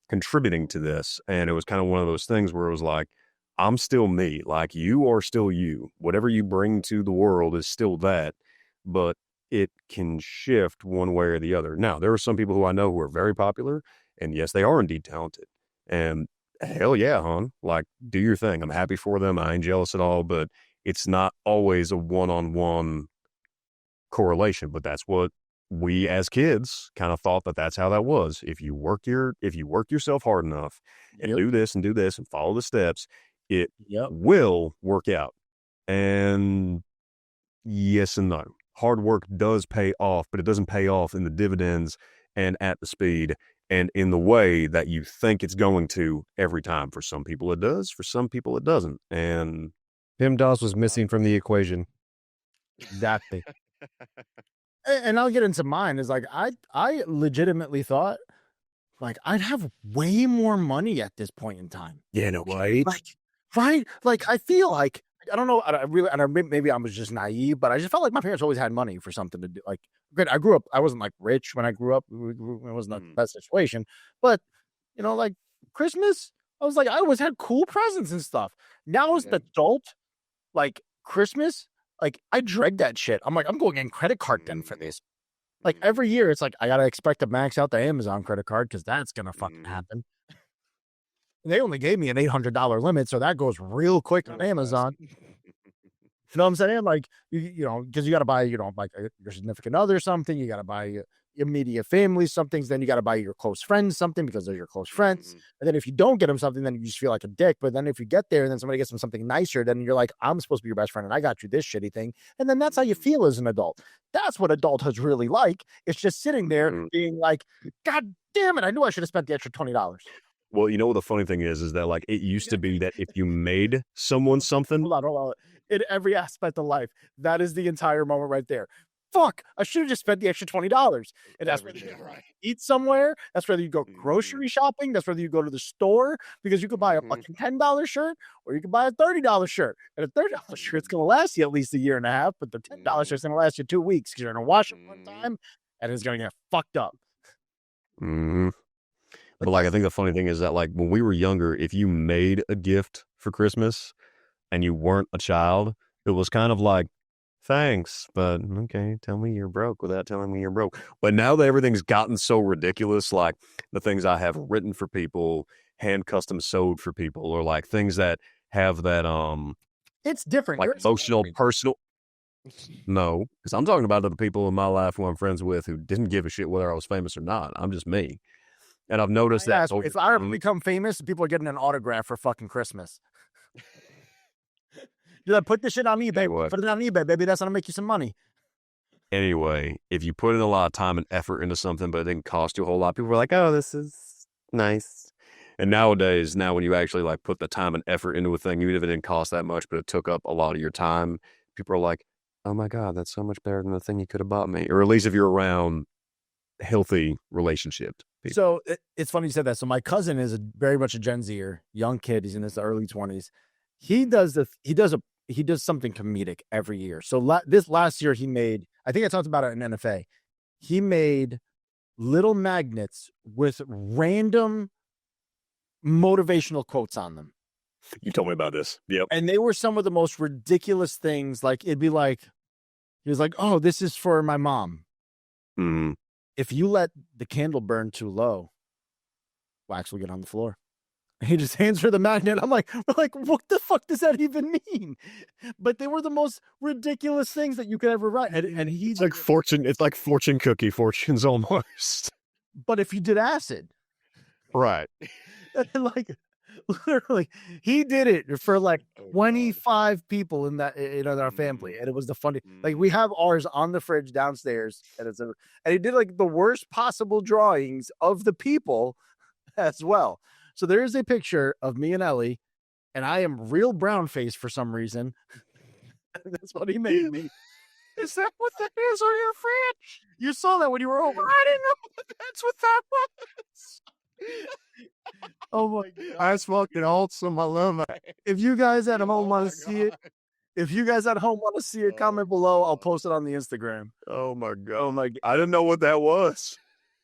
contributing to this? And it was kind of one of those things where it was like, I'm still me. Like you are still you. Whatever you bring to the world is still that, but it can shift one way or the other. Now, there are some people who I know who are very popular, and yes, they are indeed talented. And hell yeah, hon. Like, do your thing. I'm happy for them. I ain't jealous at all, but it's not always a one-on-one correlation. But that's what we as kids kind of thought that that's how that was. If you work yourself hard enough and do this and follow the steps, it will work out. And yes and no. Hard work does pay off, but it doesn't pay off in the dividends and at the speed and in the way that you think it's going to every time. For some people it does, for some people it doesn't. And PEMDAS was missing from the equation. Exactly. And I'll get into mine is like, I legitimately thought like I'd have way more money at this point in time. yeah, no, right? Like, right? Like, I feel like, I don't know. I really, and maybe I was just naive, but I just felt like my parents always had money for something to do. Like, good. I grew up, I wasn't like rich when I grew up. It wasn't the best situation, but you know, like Christmas, I was like, I always had cool presents and stuff. Now as an adult, like Christmas, like I dread that shit. I'm like, I'm going in credit card then for this. Like every year, it's like I gotta expect to max out the Amazon credit card because that's gonna fucking happen. They only gave me an $800 limit, so that goes real quick on Amazon. You know what I'm saying? Like, you know, because you got to buy, you know, like your significant other something, you got to buy your immediate family some things, then you got to buy your close friends something because they're your close friends. And then if you don't get them something, then you just feel like a dick. But then if you get there and then somebody gets them something nicer, then you're like, I'm supposed to be your best friend and I got you this shitty thing. And then that's how you feel as an adult. That's what adulthood's really like. It's just sitting there being like, God damn it, I knew I should have spent the extra $20. Well, you know what the funny thing is that like it used to be that if you made someone something, Hold on. In every aspect of life, that is the entire moment right there. Fuck, I should have just spent the extra $20. And that's whether you eat somewhere, that's whether you go grocery shopping, that's whether you go to the store, because you could buy a fucking $10 shirt or you could buy a $30 shirt. And a $30 shirt's gonna last you at least a year and a half, but the $10 shirt's gonna last you 2 weeks because you're gonna wash it one time and it's gonna get fucked up. But like I think the funny thing is that like when we were younger, if you made a gift for Christmas and you weren't a child, it was kind of like, thanks, but okay, tell me you're broke without telling me you're broke. But now that everything's gotten so ridiculous, like the things I have written for people, hand custom sewed for people, or like things that have that it's different. Like emotional, personal. No, because I'm talking about the people in my life who I'm friends with who didn't give a shit whether I was famous or not. I'm just me. And I've noticed that if I ever become famous, people are getting an autograph for fucking Christmas. You're like, put this shit on eBay. Put it on eBay, baby. That's gonna make you some money. Anyway, if you put in a lot of time and effort into something, but it didn't cost you a whole lot, people are like, oh, this is nice. And nowadays, when you actually like put the time and effort into a thing, even if it didn't cost that much, but it took up a lot of your time, people are like, oh my God, that's so much better than the thing you could have bought me. Or at least if you're around healthy relationship people. So it's funny you said that. So my cousin is very much a Gen Zer, young kid. He's in his early 20s. He does something comedic every year. So this last year he made, I think I talked about it in NFA. He made little magnets with random motivational quotes on them. You told me about this. Yep. And they were some of the most ridiculous things. Like it'd be like, he was like, oh, this is for my mom. Mm-hmm. If you let the candle burn too low, wax will get on the floor. He just hands her the magnet. I'm like, what the fuck does that even mean? But they were the most ridiculous things that you could ever write. And he's like fortune. It's like fortune cookie fortunes almost. But if you did acid, right? like Literally, he did it for like 25 people in our family, and it was the funny. Like we have ours on the fridge downstairs, and he did like the worst possible drawings of the people as well. So there is a picture of me and Ellie, and I am real brown face for some reason. That's what he made me. Is that what that is on your fridge? You saw that when you were over. I didn't know that's what that was. Oh my God. That's fucking awesome. I love it. If you guys at home want to see it, comment below. I'll post it on the Instagram. Oh my God. I didn't know what that was.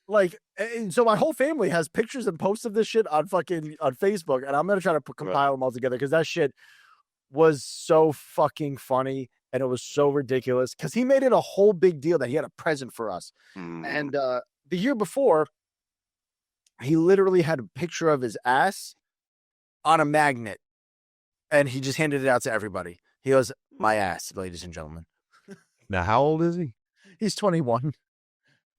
Like, and so my whole family has pictures and posts of this shit on Facebook, and I'm gonna try to compile them all together because that shit was so fucking funny and it was so ridiculous because he made it a whole big deal that he had a present for us. And the year before, he literally had a picture of his ass on a magnet, and he just handed it out to everybody. He goes, "My ass, ladies and gentlemen." Now, how old is he? He's 21.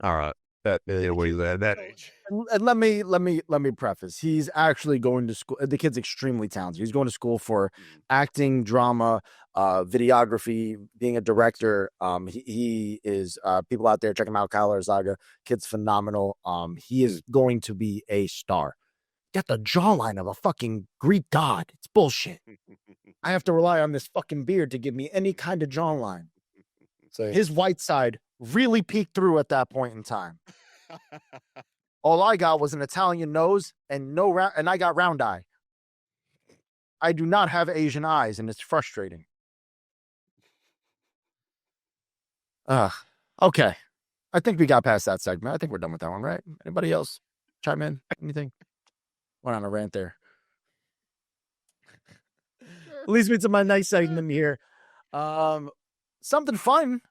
All right. What he's at that age. And let me preface. He's actually going to school. The kid's extremely talented. He's going to school for acting, drama, videography, being a director. He is people out there check him out. Kyle Arzaga, kid's phenomenal. He is going to be a star. Got the jawline of a fucking Greek god. It's bullshit. I have to rely on this fucking beard to give me any kind of jawline. So his white side really peeked through at that point in time. All I got was an Italian nose and and I got round eye. I do not have Asian eyes, and it's frustrating. Okay. I think we got past that segment. I think we're done with that one, right? Anybody else chime in? Anything? Went on a rant there. Leads me to my next segment here. Something fun.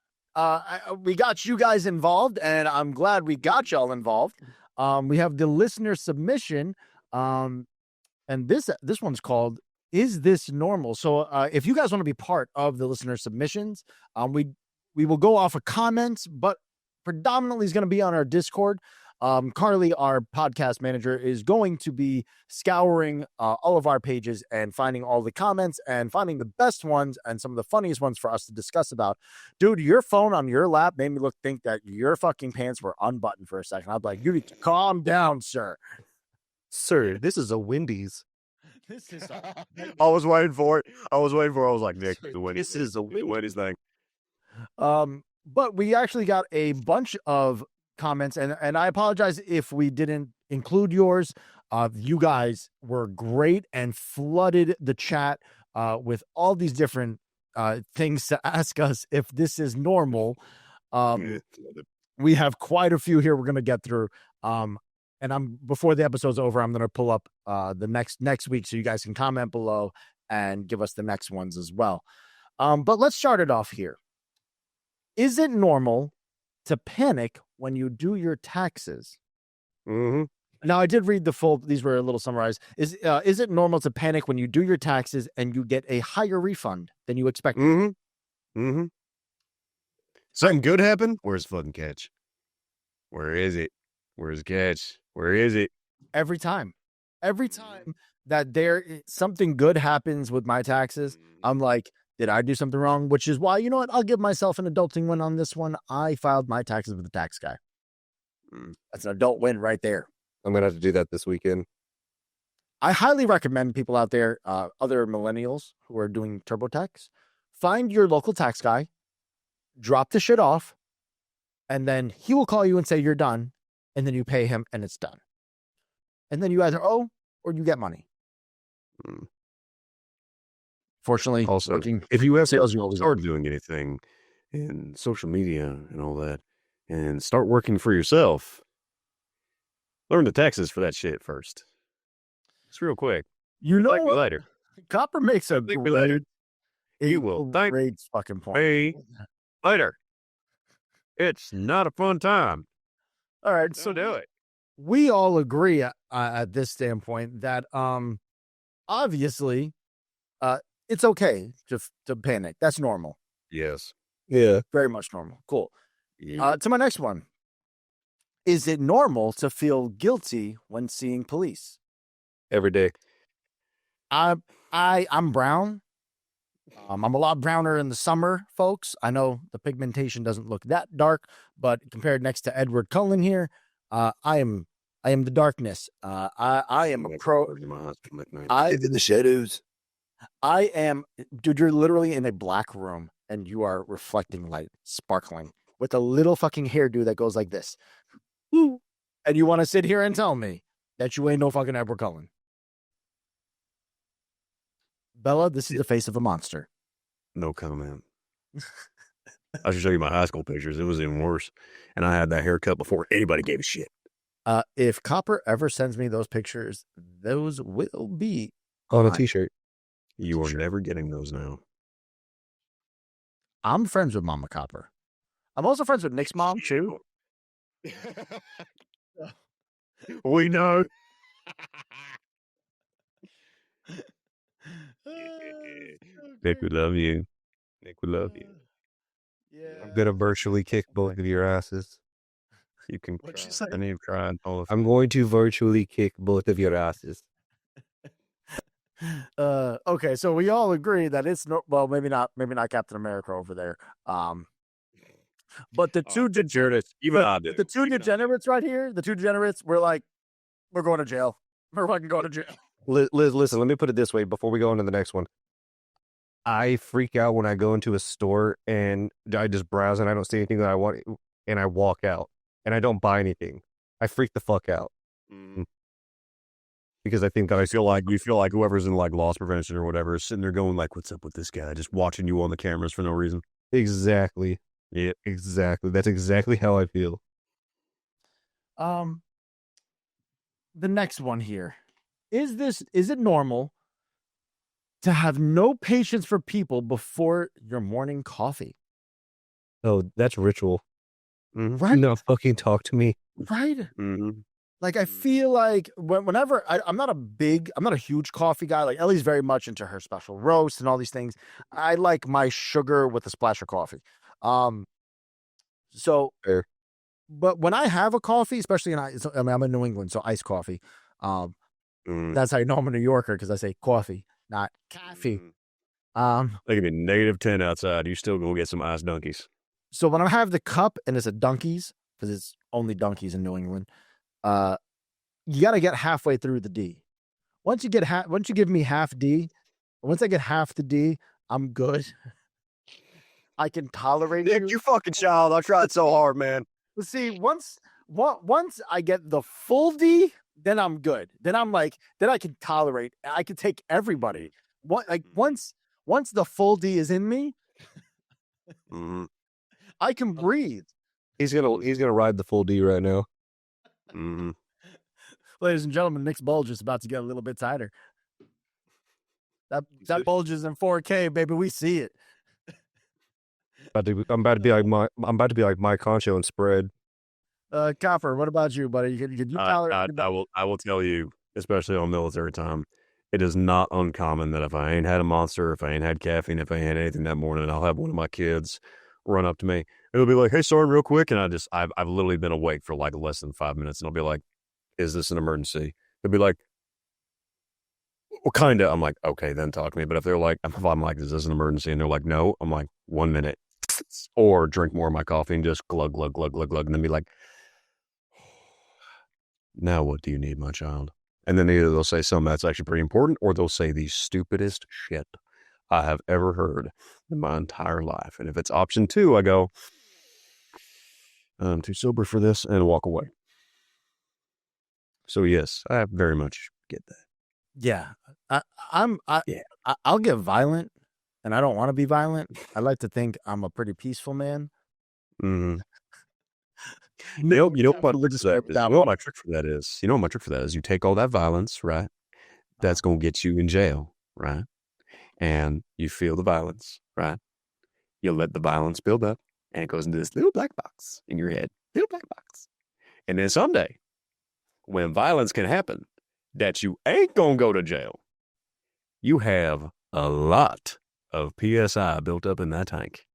We got you guys involved, and I'm glad we got y'all involved. We have the listener submission, and this one's called "Is This Normal?" So, if you guys want to be part of the listener submissions, we will go off of comments, but predominantly is going to be on our Discord. Carly, our podcast manager, is going to be scouring all of our pages and finding all the comments and finding the best ones and some of the funniest ones for us to discuss about. Dude, your phone on your lap made me think that your fucking pants were unbuttoned for a second. I'm like, you need to calm down, sir. Sir, this is a Wendy's. This is I was waiting for it. I was like, Nick, the Wendy's. This is a Wendy's thing. But we actually got a bunch of comments, and I apologize if we didn't include yours. You guys were great and flooded the chat with all these different things to ask us if this is normal. We have quite a few here we're going to get through. And before the episode's over, I'm going to pull up the next week so you guys can comment below and give us the next ones as well. But let's start it off here. Is it normal to panic when you do your taxes? Mm-hmm. Now, I did read the full. These were a little summarized. Is it normal to panic when you do your taxes and you get a higher refund than you expected? Mm-hmm. Mm-hmm. Something good happened? Where's fucking catch? Where is it? Where's catch? Where is it? Every time that something good happens with my taxes, I'm like, did I do something wrong? Which is why, you know what? I'll give myself an adulting win on this one. I filed my taxes with the tax guy. That's an adult win right there. I'm going to have to do that this weekend. I highly recommend people out there, other millennials who are doing TurboTax, find your local tax guy, drop the shit off, and then he will call you and say you're done, and then you pay him and it's done. And then you either owe or you get money. Fortunately, also, if you have start doing anything in social media and all that, and start working for yourself, learn the taxes for that shit first. It's real quick. You know what? what? Later. Copper makes a great, you will thank great fucking point. Me later. It's not a fun time. All right, So do it. We all agree at this standpoint that obviously it's okay to panic. That's normal. Yes. Yeah. Very much normal. Cool. Yeah. To my next one. Is it normal to feel guilty when seeing police? Every day. I'm brown. I'm a lot browner in the summer, folks. I know the pigmentation doesn't look that dark, but compared next to Edward Cullen here, I am the darkness. I am a pro. I live in the shadows. I am, dude. You're literally in a black room, and you are reflecting light, sparkling, with a little fucking hairdo that goes like this. And you want to sit here and tell me that you ain't no fucking Edward Cullen? Bella, this is the face of a monster. No comment. I should show you my high school pictures. It was even worse. And I had that haircut before anybody gave a shit. If Copper ever sends me those pictures, those will be on a t-shirt. You are never getting those now. I'm friends with Mama Copper. I'm also friends with Nick's mom, too. We know. Nick, we love you. Nick, we love you. Yeah, I'm gonna virtually kick both of your asses. You can What'd cry. you say? I need to cry. I'm going to virtually kick both of your asses. Okay, so we all agree that it's well, maybe not Captain America over there. But the two degenerates, the two degenerates right here, the two degenerates, we're going to jail. We're fucking going to jail. Liz, listen, let me put it this way before we go on to the next one. I freak out when I go into a store and I just browse and I don't see anything that I want and I walk out and I don't buy anything. I freak the fuck out. Because I think that we feel like whoever's in like loss prevention or whatever is sitting there going like, what's up with this guy? Just watching you on the cameras for no reason. Exactly. Yeah. Exactly. That's exactly how I feel. The next one here. Is it normal to have no patience for people before your morning coffee? Oh, that's ritual. Right? No, fucking talk to me. Right? Mm-hmm. Like, I feel like whenever I'm not a huge coffee guy. Like, Ellie's very much into her special roast and all these things. I like my sugar with a splash of coffee. So, Fair. But when I have a coffee, especially I'm in New England, so iced coffee. That's how you know I'm a New Yorker, because I say coffee, not coffee. They can be -10 outside. You still go get some iced Dunkies. So when I have the cup and it's a Dunkies, because it's only Dunkies in New England, you got to get halfway through the D. Once you give me half D, once I get half the D, I'm good. I can tolerate Nick, you fucking child. I tried so hard, man. See, once I get the full D, then I'm good. Then I can tolerate. I can take everybody. Once the full D is in me, I can breathe. He's gonna ride the full D right now. Ladies and gentlemen, Nick's bulge is about to get a little bit tighter. That bulge is in 4K, baby. We see it. I'm about to be like Mike Concho and spread. Copper, what about you, buddy? I will tell you, especially on military time, it is not uncommon that if I ain't had a Monster, if I ain't had caffeine, if I ain't had anything that morning, I'll have one of my kids run up to me. It'll be like, "Hey, Sergeant, real quick," and I've literally been awake for like less than 5 minutes, and I'll be like, "Is this an emergency?" They'll be like, "Well, kinda." I'm like, "Okay, then talk to me." But if they're like, if I'm like, "Is this an emergency?" and they're like, "No," I'm like, 1 minute, or drink more of my coffee and just glug glug glug glug glug, and then be like, "Now what do you need, my child?" And then either they'll say something that's actually pretty important, or they'll say the stupidest shit I have ever heard in my entire life. And if it's option 2, I go, "I'm too sober for this," and walk away. So yes, I very much get that. Yeah, I'll get violent, and I don't want to be violent. I like to think I'm a pretty peaceful man. You know what my trick for that is? You know what my trick for that is? You take all that violence, right? That's going to get you in jail, right? And you feel the violence, right? You let the violence build up, and it goes into this little black box in your head, little black box. And then someday, when violence can happen, that you ain't going to go to jail, you have a lot of PSI built up in that tank,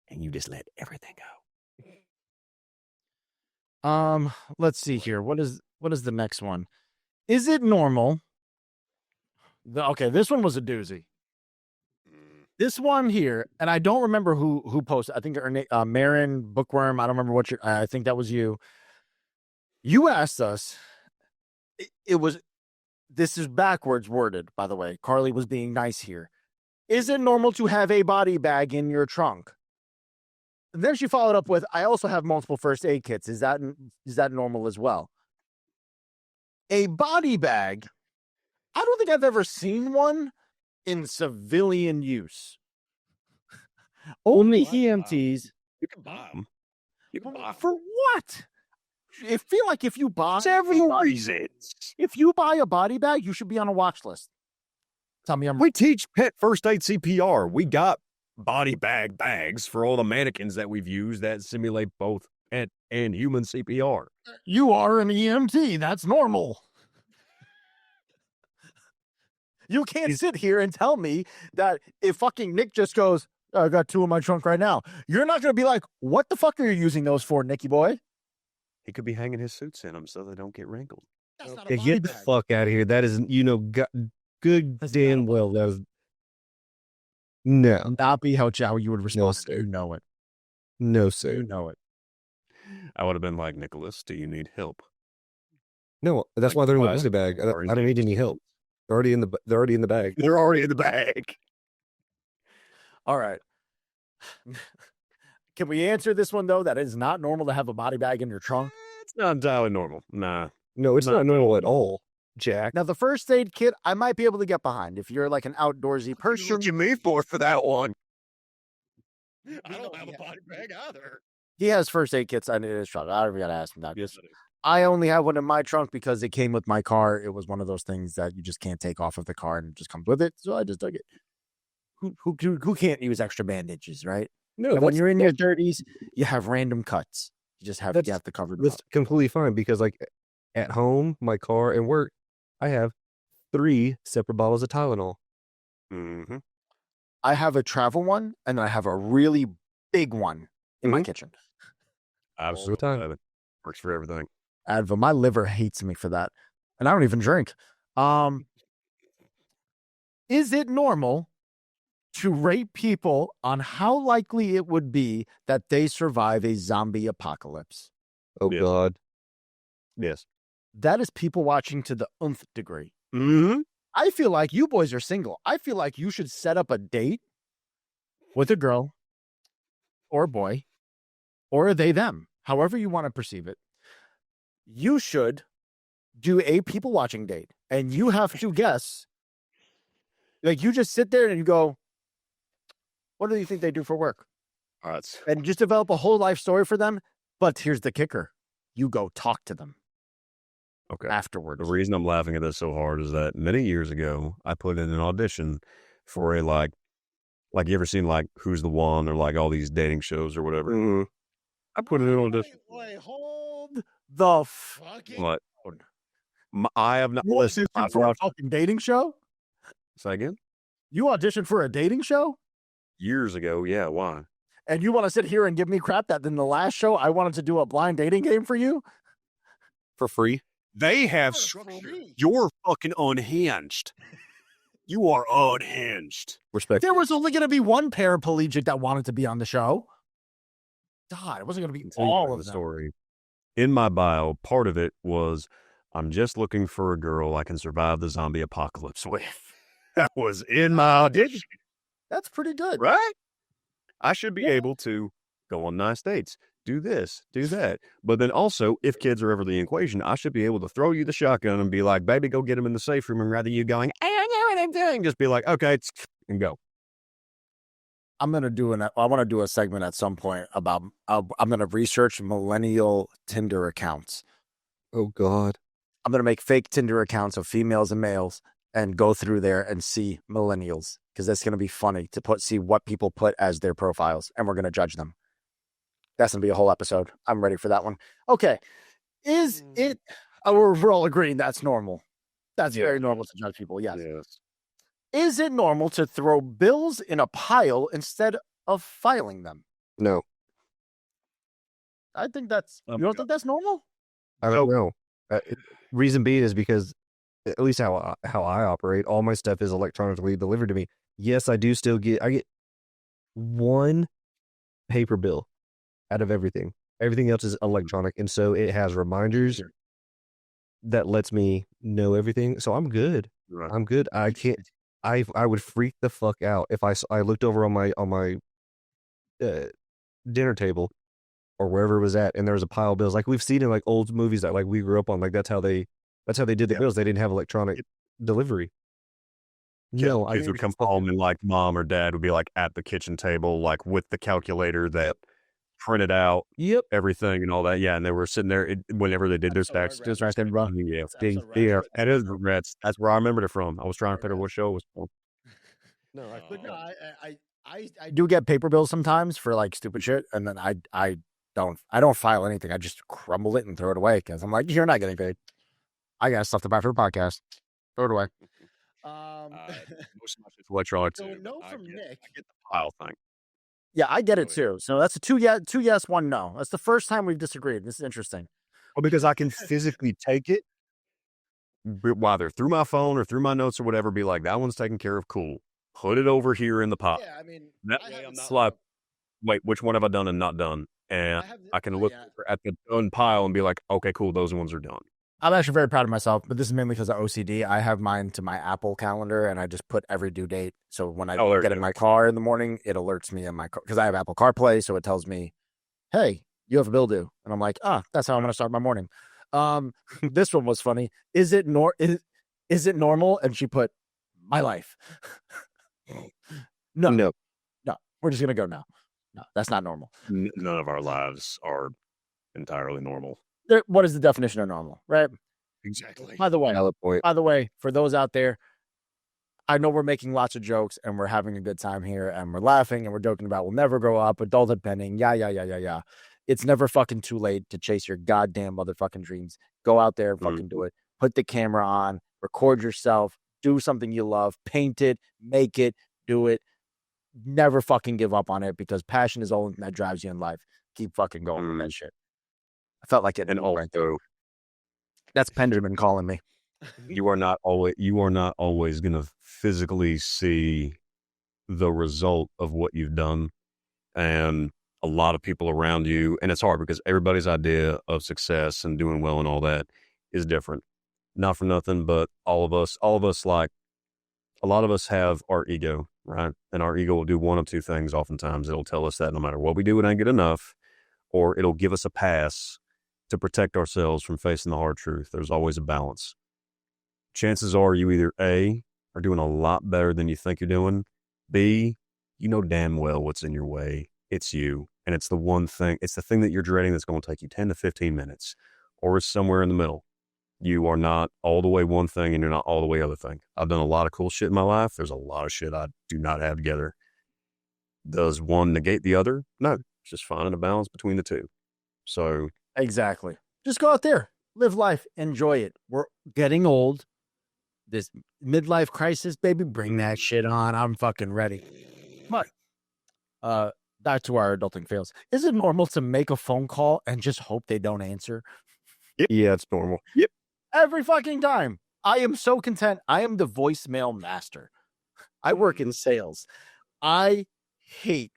and you just let everything go. Let's see here. What is the next one? Is it normal Okay, this one was a doozy. This one here, and I don't remember who posted. I think Marin Bookworm. I don't remember what I think that was you. You asked us. It was. This is backwards worded, by the way. Carly was being nice here. Is it normal to have a body bag in your trunk? And then she followed up with, I also have multiple first aid kits. Is that normal as well? A body bag. I don't think I've ever seen one in civilian use. Only EMTs. You can buy them. You can buy them. For what? I feel like if you buy several reasons. If you buy a body bag, you should be on a watch list. Tell me we teach pet first aid CPR. We got body bag bags for all the mannequins that we've used that simulate both pet and human CPR. You are an EMT. That's normal. You can't sit here and tell me that if fucking Nick just goes, I got 2 in my trunk right now, you're not going to be like, what the fuck are you using those for, Nicky boy? He could be hanging his suits in them so they don't get wrinkled. Okay, get the fuck out of here. That is, good damn well. That was no. Not be how you would respond. No, sir. You know it. No, sir. You know it. I would have been like, Nicholas, do you need help? No, that's why they're in the body bag. I don't need any help. They're already in the bag. They're already in the bag. All right. Can we answer this one, though? That is not normal to have a body bag in your trunk? It's not entirely normal. Nah. No, it's not normal at all, Jack. Now, the first aid kit, I might be able to get behind. If you're like an outdoorsy person. What you me for that one? I don't have a body bag either. He has first aid kits in his trunk. I don't got to ask him that. Yes, I do. I only have one in my trunk because it came with my car. It was one of those things that you just can't take off of the car and it just comes with it. So I just took it. Who can't use extra bandages, right? No, when you're in your 30s, you have random cuts. You just have to cover them. That's completely fine because, like, at home, my car, and work, I have 3 separate bottles of Tylenol. Mm-hmm. I have a travel one, and I have a really big one in my kitchen. Absolutely. Works for everything. Advil, my liver hates me for that, and I don't even drink. Is it normal to rate people on how likely it would be that they survive a zombie apocalypse? Oh, yes. God. Yes. That is people watching to the nth degree. Mm-hmm. I feel like you boys are single. I feel like you should set up a date with a girl or a boy or they, them, however you want to perceive it. You should do a people watching date and you have to guess. Like you just sit there and you go, what do you think they do for work? All right. And just develop a whole life story for them. But here's the kicker. You go talk to them. Okay. Afterwards. The reason I'm laughing at this so hard is that many years ago, I put in an audition for a like you ever seen like Who's the One or like all these dating shows or whatever. Mm-hmm. I put in an audition. Wait, hold the fucking. What? I have not listened for a fucking dating show. Say again? You auditioned for a dating show? Years ago, yeah. Why? And you want to sit here and give me crap that in the last show I wanted to do a blind dating game for you? For free? They have structure. You're fucking unhinged. You are unhinged. Respect. There was only going to be one paraplegic that wanted to be on the show. God, it wasn't going to be all of the them. Story. In my bio, part of it was, I'm just looking for a girl I can survive the zombie apocalypse with. That was in my audition. That's pretty good. Right? I should be able to go on nice dates, do this, do that. But then also, if kids are ever the equation, I should be able to throw you the shotgun and be like, baby, go get them in the safe room. And rather you going, I know what I'm doing, just be like, okay, and go. I want to do a segment at some point about, I'm going to research millennial Tinder accounts. Oh, God. I'm going to make fake Tinder accounts of females and males and go through there and see millennials. Because that's going to be funny to see what people put as their profiles, and we're going to judge them. That's going to be a whole episode. I'm ready for that one. Okay. Is it, we're all agreeing that's normal. That's very normal to judge people. Yes. Is it normal to throw bills in a pile instead of filing them? No. I think that's, you don't think that's normal? I don't know. Reason being is because at least how I operate, all my stuff is electronically delivered to me. Yes, I get one paper bill out of everything. Everything else is electronic, and so it has reminders that lets me know everything. So I'm good. Right. I'm good. I can't. I would freak the fuck out if I looked over on my dinner table or wherever it was at, and there was a pile of bills like we've seen in like old movies that like we grew up on. Like that's how they did the bills. They didn't have electronic delivery. No, kids would come home and like mom or dad would be like at the kitchen table, like with the calculator that printed out everything and all that. Yeah, and they were sitting there whenever they did their stacks. Just right there, bro. Yeah, that is regrets. That's where I remembered it from. I was trying to figure out what show it was from. No, I do get paper bills sometimes for like stupid shit, and then I don't file anything. I just crumble it and throw it away because I'm like, you're not getting paid. I got stuff to buy for the podcast. Throw it away. Most of my shit's electronic too. No from Nick. I get the pile thing. Yeah, I get it too. So that's a two yes, one no. That's the first time we've disagreed. This is interesting. Well, because I can physically take it, whether through my phone or through my notes or whatever, be like, that one's taken care of. Cool. Put it over here in the pile. Yeah, I mean, that way I'm not like, wait, which one have I done and not done? And I can look at the done pile and be like, okay, cool, those ones are done. I'm actually very proud of myself, but this is mainly because of OCD. I have mine to my Apple calendar, and I just put every due date. So when I get in my car in the morning, it alerts me in my car because I have Apple CarPlay, so it tells me, "Hey, you have a bill due," and I'm like, that's how I'm going to start my morning." This one was funny. Is it normal? And she put, "My life." No. We're just gonna go now. No, that's not normal. None of our lives are entirely normal. What is the definition of normal, right? Exactly. By the way, for those out there, I know we're making lots of jokes and we're having a good time here and we're laughing and we're joking about we'll never grow up, adulthood pending, yeah. It's never fucking too late to chase your goddamn motherfucking dreams. Go out there and fucking do it. Put the camera on, record yourself, do something you love, paint it, make it, do it. Never fucking give up on it because passion is all that drives you in life. Keep fucking going with that shit. I felt like it. And also, that's Benjamin calling me. You are not always going to physically see the result of what you've done, and a lot of people around you. And it's hard because everybody's idea of success and doing well and all that is different. Not for nothing, but all of us, like a lot of us have our ego, right? And our ego will do one of two things. Oftentimes, it'll tell us that no matter what we do, it ain't good enough, or it'll give us a pass to protect ourselves from facing the hard truth. There's always a balance. Chances are you either A, are doing a lot better than you think you're doing, B, you know damn well what's in your way. It's you. And it's the one thing, it's the thing that you're dreading that's going to take you 10 to 15 minutes, or it's somewhere in the middle. You are not all the way one thing and you're not all the way other thing. I've done a lot of cool shit in my life. There's a lot of shit I do not have together. Does one negate the other? No, it's just finding a balance between the two. So exactly. Just go out there, live life, enjoy it. We're getting old. This midlife crisis, baby, bring that shit on. I'm fucking ready. But back to our adulting fails. Is it normal to make a phone call and just hope they don't answer? Yep. Yeah, it's normal. Yep. Every fucking time. I am so content. I am the voicemail master. I work in sales. I hate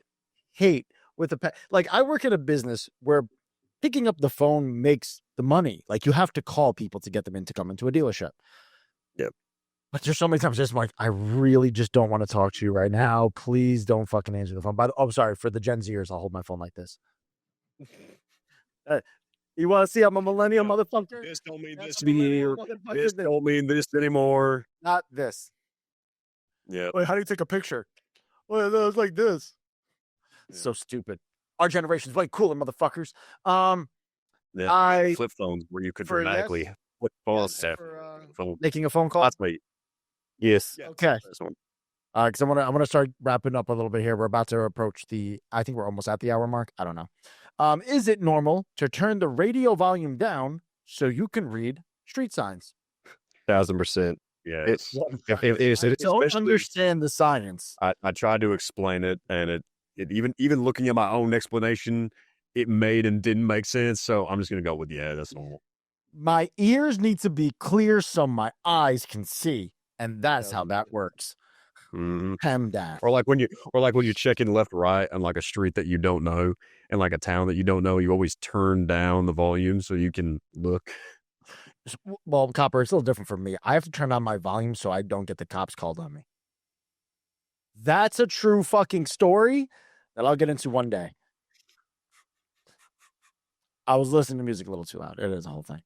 with like I work in a business where picking up the phone makes the money. Like you have to call people to get them in to come into a dealership. Yep. But there's so many times just like, I really just don't want to talk to you right now. Please don't fucking answer the phone. Sorry, for the Gen Zers, I'll hold my phone like this. You want to see I'm a millennial motherfucker? This don't mean this anymore. This don't mean this anymore. Not this. Yeah. Wait, how do you take a picture? Well, it was like this. Yeah. So stupid. Our generation's way cooler, motherfuckers. Flip phones where you could dramatically flip phones. Making a phone call. That's me. Yes. Yeah. Okay. Because I want to start wrapping up a little bit here. We're about to approach I think we're almost at the hour mark. I don't know. Is it normal to turn the radio volume down so you can read street signs? 1,000%. Yeah. I don't understand the science. I tried to explain it, and it even looking at my own explanation, it made and didn't make sense. So I'm just gonna go with that's normal. My ears need to be clear so my eyes can see, and that's how that works. Or like when you check in left right on like a street that you don't know and like a town that you don't know, you always turn down the volume so you can look. Well, Copper, it's a little different for me. I have to turn on my volume so I don't get the cops called on me. That's a true fucking story that I'll get into one day. I was listening to music a little too loud. It is a whole thing.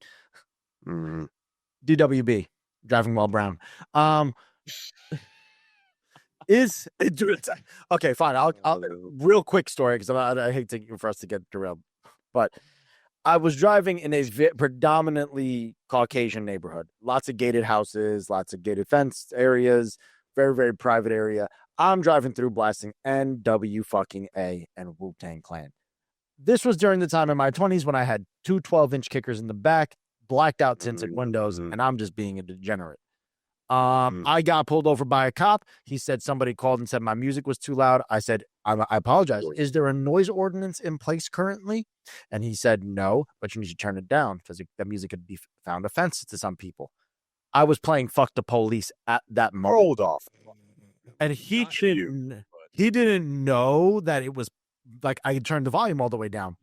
DWB, driving while brown. Okay, fine. I'll real quick story because I hate for us to get derailed, but I was driving in a predominantly Caucasian neighborhood. Lots of gated houses, lots of gated fenced areas, very, very private area. I'm driving through blasting NW fucking A and Wu-Tang Clan. This was during the time in my 20s when I had two 12-inch kickers in the back, blacked out tinted windows, and I'm just being a degenerate. I got pulled over by a cop. He said somebody called and said my music was too loud. I said, I apologize. Is there a noise ordinance in place currently? And he said, no, but you need to turn it down because the music could be found offensive to some people. I was playing Fuck the Police at that moment. Hold off. And he didn't know that it was like I had turned the volume all the way down.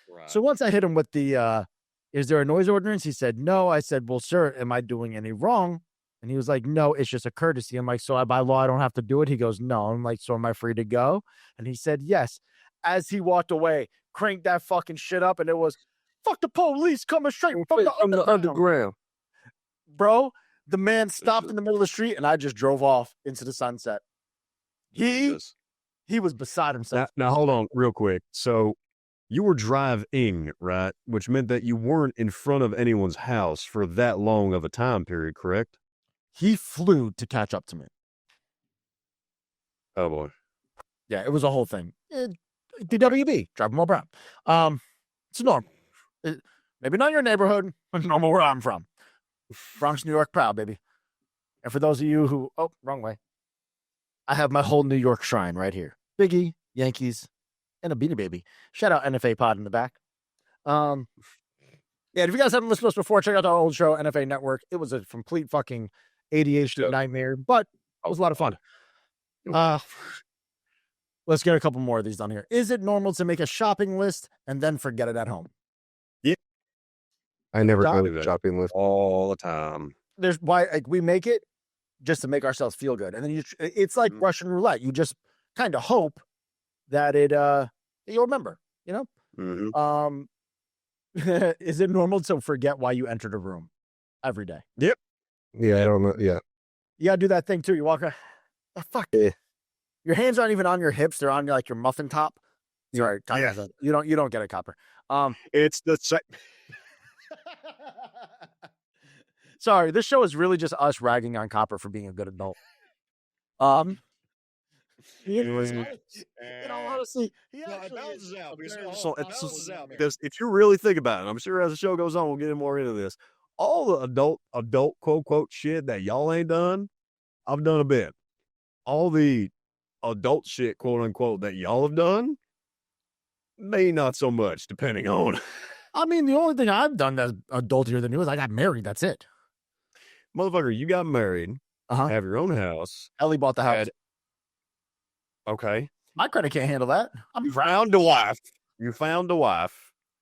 Right. So once I hit him with the, is there a noise ordinance? He said, no. I said, well, sir, am I doing any wrong? And he was like, no, it's just a courtesy. I'm like, so by law, I don't have to do it? He goes, no. I'm like, so am I free to go? And he said, yes. As he walked away, cranked that fucking shit up, and it was, fuck the police coming straight from the underground. Bro, the man stopped in the middle of the street, and I just drove off into the sunset. He was beside himself. Now, hold on real quick. So you were driving, right? Which meant that you weren't in front of anyone's house for that long of a time period, correct? He flew to catch up to me. Oh, boy. Yeah, it was a whole thing. DWB, driving while brown. It's normal. Maybe not your neighborhood, but normal where I'm from. Bronx, New York, proud, baby. And for those of you who, wrong way. I have my whole New York shrine right here. Biggie, Yankees, and a Beanie Baby. Shout out NFA Pod in the back. Yeah, if you guys haven't listened to us before, check out our old show, NFA Network. It was a complete fucking ADHD nightmare, but it was a lot of fun. Let's get a couple more of these done here. Is it normal to make a shopping list and then forget it at home? Yeah. I never do a shopping list all the time. There's why we make it just to make ourselves feel good. And then it's like Russian roulette. You just kind of hope that you'll remember, you know? Mm-hmm. Is it normal to forget why you entered a room every day? Yep. Yeah, I don't know. Yeah. You gotta do that thing too. You walk around. Oh, fuck. Yeah. Your hands aren't even on your hips. They're on like your muffin top. Sorry. Yeah. You don't get a Copper. It's the same. Sorry, this show is really just us ragging on Copper for being a good adult. Honestly, it balances out. Because if you really think about it, I'm sure as the show goes on, we'll get more into this. All the adult quote quote shit that y'all ain't done, I've done a bit. All the adult shit quote unquote that y'all have done, maybe not so much, depending on. I mean, the only thing I've done that's adultier than you is I got married. That's it. Motherfucker, you got married, have your own house. Ellie bought the house. Okay. My credit can't handle that. You found a wife.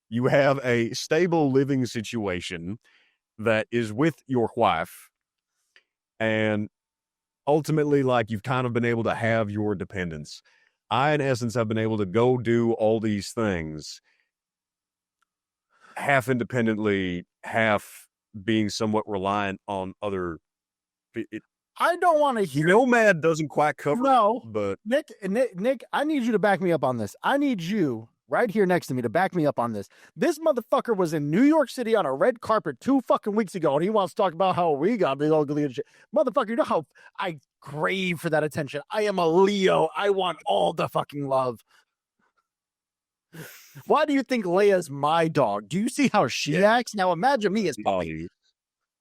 You have a stable living situation that is with your wife. And ultimately, like, you've kind of been able to have your dependence. I, in essence, have been able to go do all these things half independently, half being somewhat reliant on other. I don't want to hear. Nomad doesn't quite cover. No, but Nick, I need you to back me up on this. I need you right here next to me to back me up on this. This motherfucker was in New York City on a red carpet 2 fucking weeks ago, and he wants to talk about how we got big ugly and shit. Motherfucker, you know how I crave for that attention. I am a Leo. I want all the fucking love. Why do you think Leia's my dog? Do you see how she acts? Now imagine me as puppy.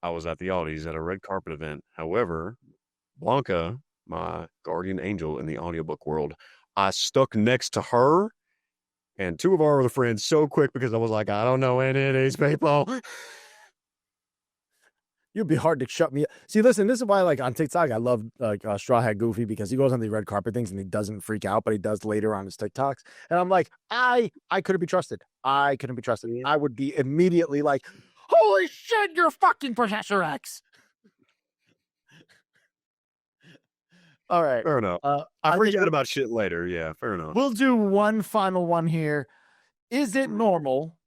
I was at the Audis at a red carpet event. However, Blanca, my guardian angel in the audiobook world, I stuck next to her and 2 of our other friends so quick because I was like, I don't know any of these people. You'd be hard to shut me up. See, listen, this is why, like, on TikTok, I love Straw Hat Goofy, because he goes on the red carpet things and he doesn't freak out, but he does later on his TikToks. And I'm like, I couldn't be trusted. I couldn't be trusted. I would be immediately like, holy shit, you're fucking Professor X. All right. Fair enough. I forget about shit later. Yeah, fair enough. We'll do one final one here. Is it normal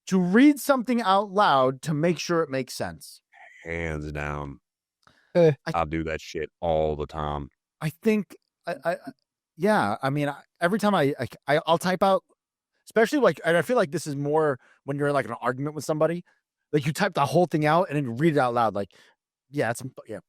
to read something out loud to make sure it makes sense? Hands down. I'll do that shit all the time. I think, yeah. I mean, every time I'll type out, especially like, and I feel like this is more when you're in like an argument with somebody, like you type the whole thing out and then you read it out loud. Like,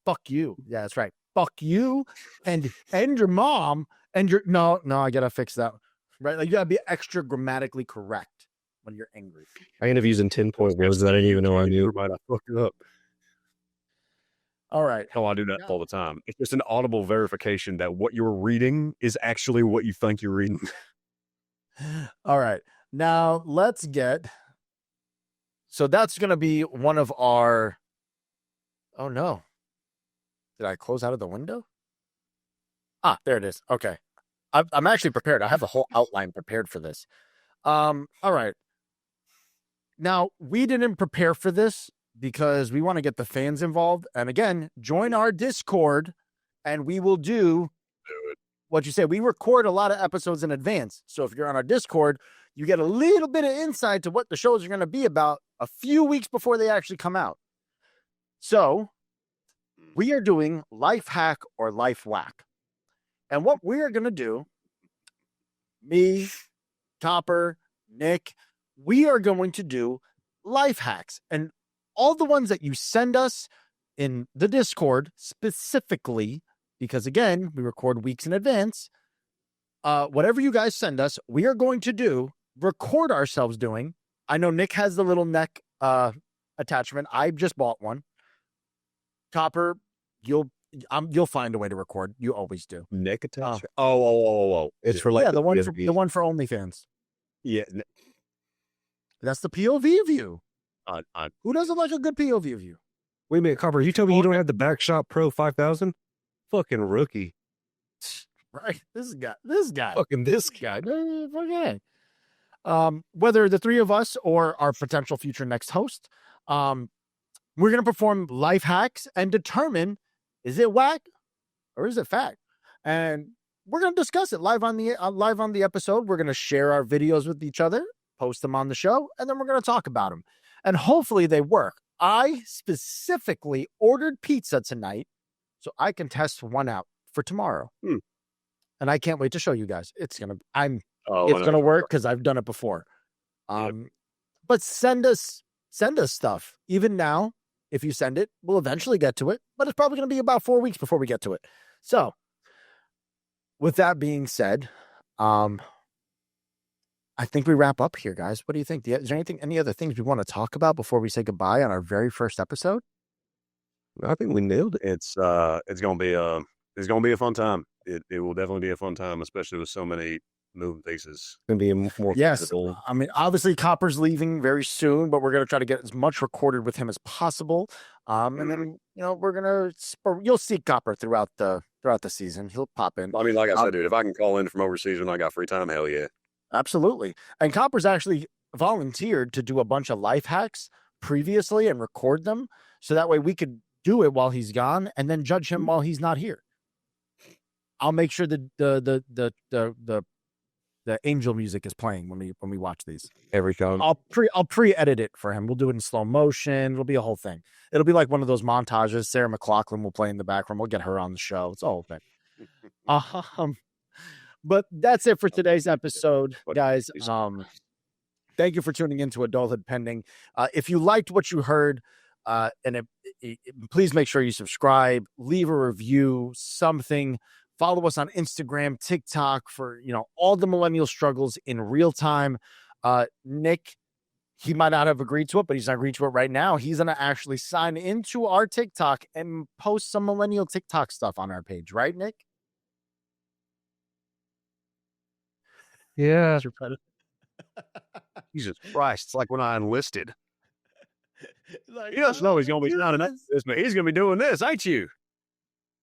fuck you. Yeah, that's right. Fuck you and your mom and your no, I gotta fix that. Right? Like you gotta be extra grammatically correct when you're angry. I ended up using 10-point words that I didn't even know I knew. I fucked it up. All right. Hell, I do that all the time. It's just an audible verification that what you're reading is actually what you think you're reading. All right. Now let's get. So that's going to be one of our. Oh no. Did I close out of the window? There it is. Okay. I'm actually prepared. I have the whole outline prepared for this. All right. Now, we didn't prepare for this because we want to get the fans involved. And again, join our Discord and we will do what you say. We record a lot of episodes in advance. So if you're on our Discord, you get a little bit of insight to what the shows are going to be about a few weeks before they actually come out. So we are doing Life Hack or Life Wack. And what we are going to do, me, Topper, Nick, we are going to do life hacks. And all the ones that you send us in the Discord specifically, because again, we record weeks in advance. Whatever you guys send us, we are going to record ourselves doing. I know Nick has the little neck attachment. I just bought one. Topper, you'll find a way to record. You always do. Neck attachment. Oh. It's for like the one for OnlyFans. Yeah. That's the POV view. Who doesn't like a good POV view? Wait a minute, Copper. You told me you don't have the Backshot Pro 5000? Fucking rookie. Right. This guy. Fucking this guy. Okay. Whether the three of us or our potential future next host, we're going to perform life hacks and determine, is it whack or is it fact? And we're going to discuss it live on the episode. We're going to share our videos with each other, post them on the show, and then we're going to talk about them. And hopefully they work. I specifically ordered pizza tonight so I can test one out for tomorrow. And I can't wait to show you guys. It's going to work because I've done it before. But send us stuff. Even now, if you send it, we'll eventually get to it, but it's probably going to be about 4 weeks before we get to it. So with that being said, I think we wrap up here, guys. What do you think? Is there any other things we want to talk about before we say goodbye on our very first episode? I think we nailed it. It's going to be a fun time. It will definitely be a fun time, especially with so many moving pieces. It's going to be a more physical. I mean, obviously Copper's leaving very soon, but we're going to try to get as much recorded with him as possible. And then, you'll see Copper throughout the season. He'll pop in. I mean, like I said, dude, if I can call in from overseas when I got free time, hell yeah. Absolutely. And Copper's actually volunteered to do a bunch of life hacks previously and record them. So that way we could do it while he's gone and then judge him while he's not here. I'll make sure that the angel music is playing when we watch these every time. I'll pre-edit it for him. We'll do it in slow motion. It'll be a whole thing. It'll be like one of those montages. Sarah McLachlan will play in the background. We'll get her on the show. It's a whole thing. But that's it for today's episode, guys. Thank you for tuning into Adulthood Pending. If you liked what you heard, please make sure you subscribe, leave a review, something. Follow us on Instagram, TikTok for all the millennial struggles in real time. Nick, he might not have agreed to it, but he's not agreed to it right now. He's going to actually sign into our TikTok and post some millennial TikTok stuff on our page, right, Nick? Yeah. Jesus Christ. It's like when I enlisted. like, You just know he's going to be sounding like this, but he's going to be doing this, ain't you?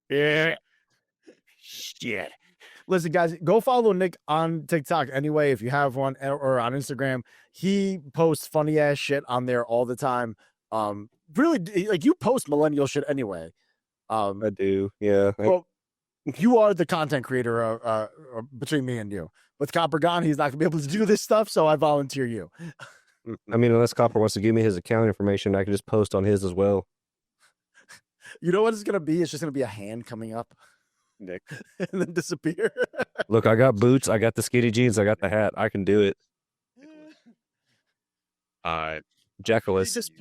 Yeah. Shit. Listen, guys, go follow Nick on TikTok anyway if you have one, or on Instagram. He posts funny ass shit on there all the time. Really, like, you post millennial shit anyway. I do. Yeah. Well, you are the content creator between me and you. With Copper gone, he's not gonna be able to do this stuff, so I volunteer you. I mean, unless Copper wants to give me his account information, I can just post on his as well. You know what it's gonna be? It's just gonna be a hand coming up, Nick, and then disappear. Look, I got boots, I got the skinny jeans, I got the hat. I can do it. Jackalas.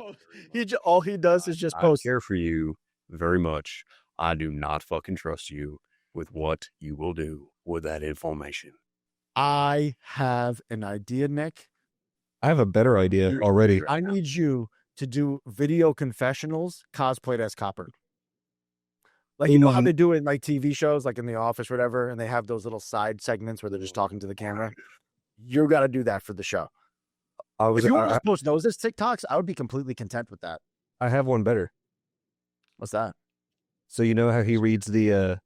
All he does is just I post. care for you very much. I do not fucking trust you with what you will do with that information. I have an idea, Nick. I have a better idea already. I need you to do video confessionals cosplayed as Copper. Like, you know how they do it in like TV shows, like in The Office or whatever, and they have those little side segments where they're just talking to the camera. You got to do that for the show. If you want to post those as TikToks, I would be completely content with that. I have one better. What's that? So you know how he reads the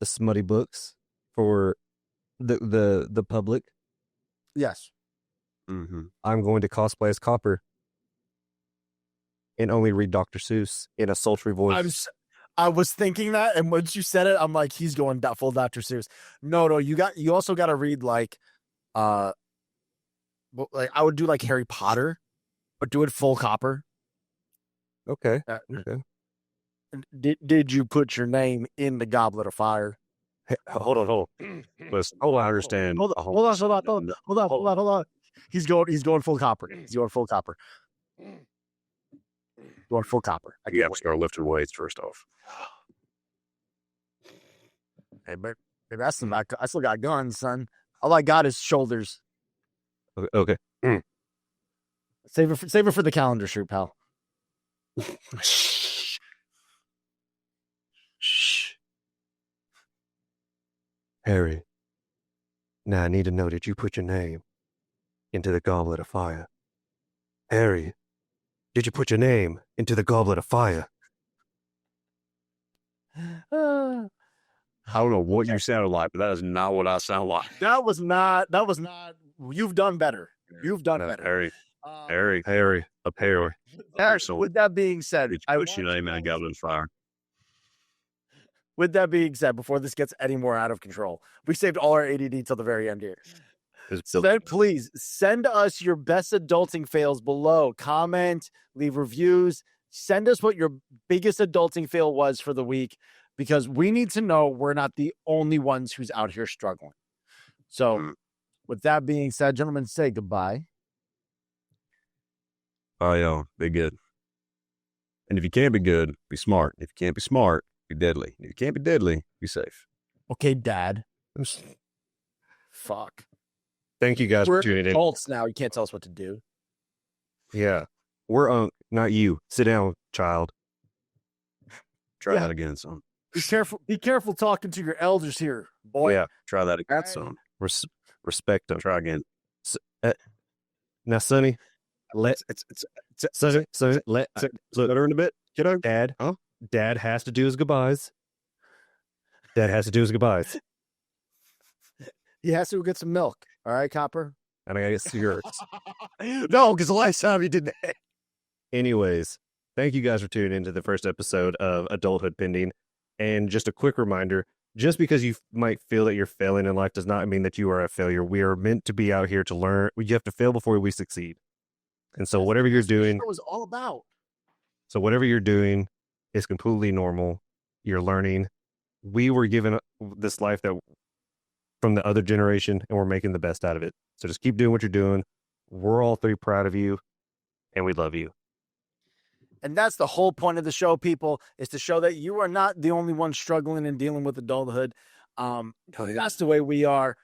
smutty books for the public? Yes. Mm-hmm. I'm going to cosplay as Copper and only read Dr. Seuss in a sultry voice. I was thinking that, and once you said it, I'm like, he's going full Dr. Seuss. No, you also got to read like I would do like Harry Potter, but do it full Copper. Okay. Okay. Did you put your name in the Goblet of Fire? Hey, hold on. Listen, hold on, I understand. Hold on. He's going full Copper. He's going full Copper. Going full Copper. You have to start lifting weights first off. Hey, but I still got guns, son. All I got is shoulders. Okay. Save it for the calendar shoot, pal. Shh. Harry, now I need to know that you put your name into the Goblet of Fire. Harry, did you put your name into the Goblet of Fire? I don't know what you sounded like, but that is not what I sound like. That was not. You've done better. You've done better. Harry. With that being said, I put your name in the Goblet of Fire. With that being said, before this gets any more out of control, we saved all our ADD till the very end here. So then please send us your best adulting fails below. Comment, leave reviews. Send us what your biggest adulting fail was for the week, because we need to know we're not the only ones who's out here struggling. So with that being said, gentlemen, say goodbye. Be good. And if you can't be good, be smart. If you can't be smart, be deadly. If you can't be deadly, be safe. Okay, Dad. Fuck. Thank you guys We're for tuning in. adults now. You can't tell us what to do. Yeah. We're not you. Sit down, child. Try that again, son. Be careful talking to your elders here, boy. Yeah, try that again, son. Respect them. Try again. Now, Sonny, Sonny, let Dad, Dad has to do his goodbyes. Dad has to do his goodbyes. He has to go get some milk. All right, Copper? And I gotta get cigarettes. No, because the last time he did that. Anyways, thank you guys for tuning into the first episode of Adulthood Pending. And just a quick reminder, just because you might feel that you're failing in life does not mean that you are a failure. We are meant to be out here to learn. You have to fail before we succeed. And so whatever you're doing, it was all about. So whatever you're doing is completely normal. You're learning. We were given this life that from the other generation, and we're making the best out of it. So just keep doing what you're doing. We're all three proud of you, and we love you. And that's the whole point of the show, people, is to show that you are not the only one struggling and dealing with adulthood. That's the way we are.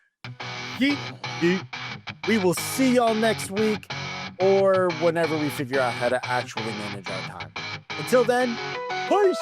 We will see y'all next week, or whenever we figure out how to actually manage our time. Until then, peace.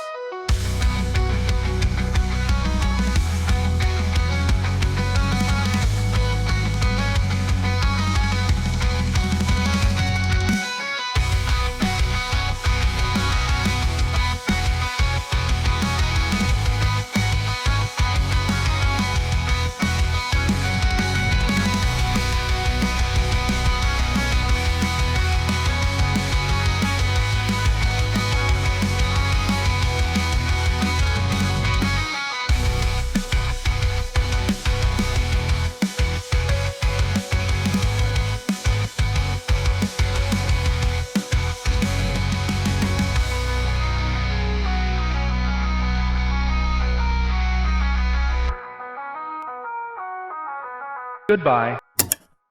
Goodbye.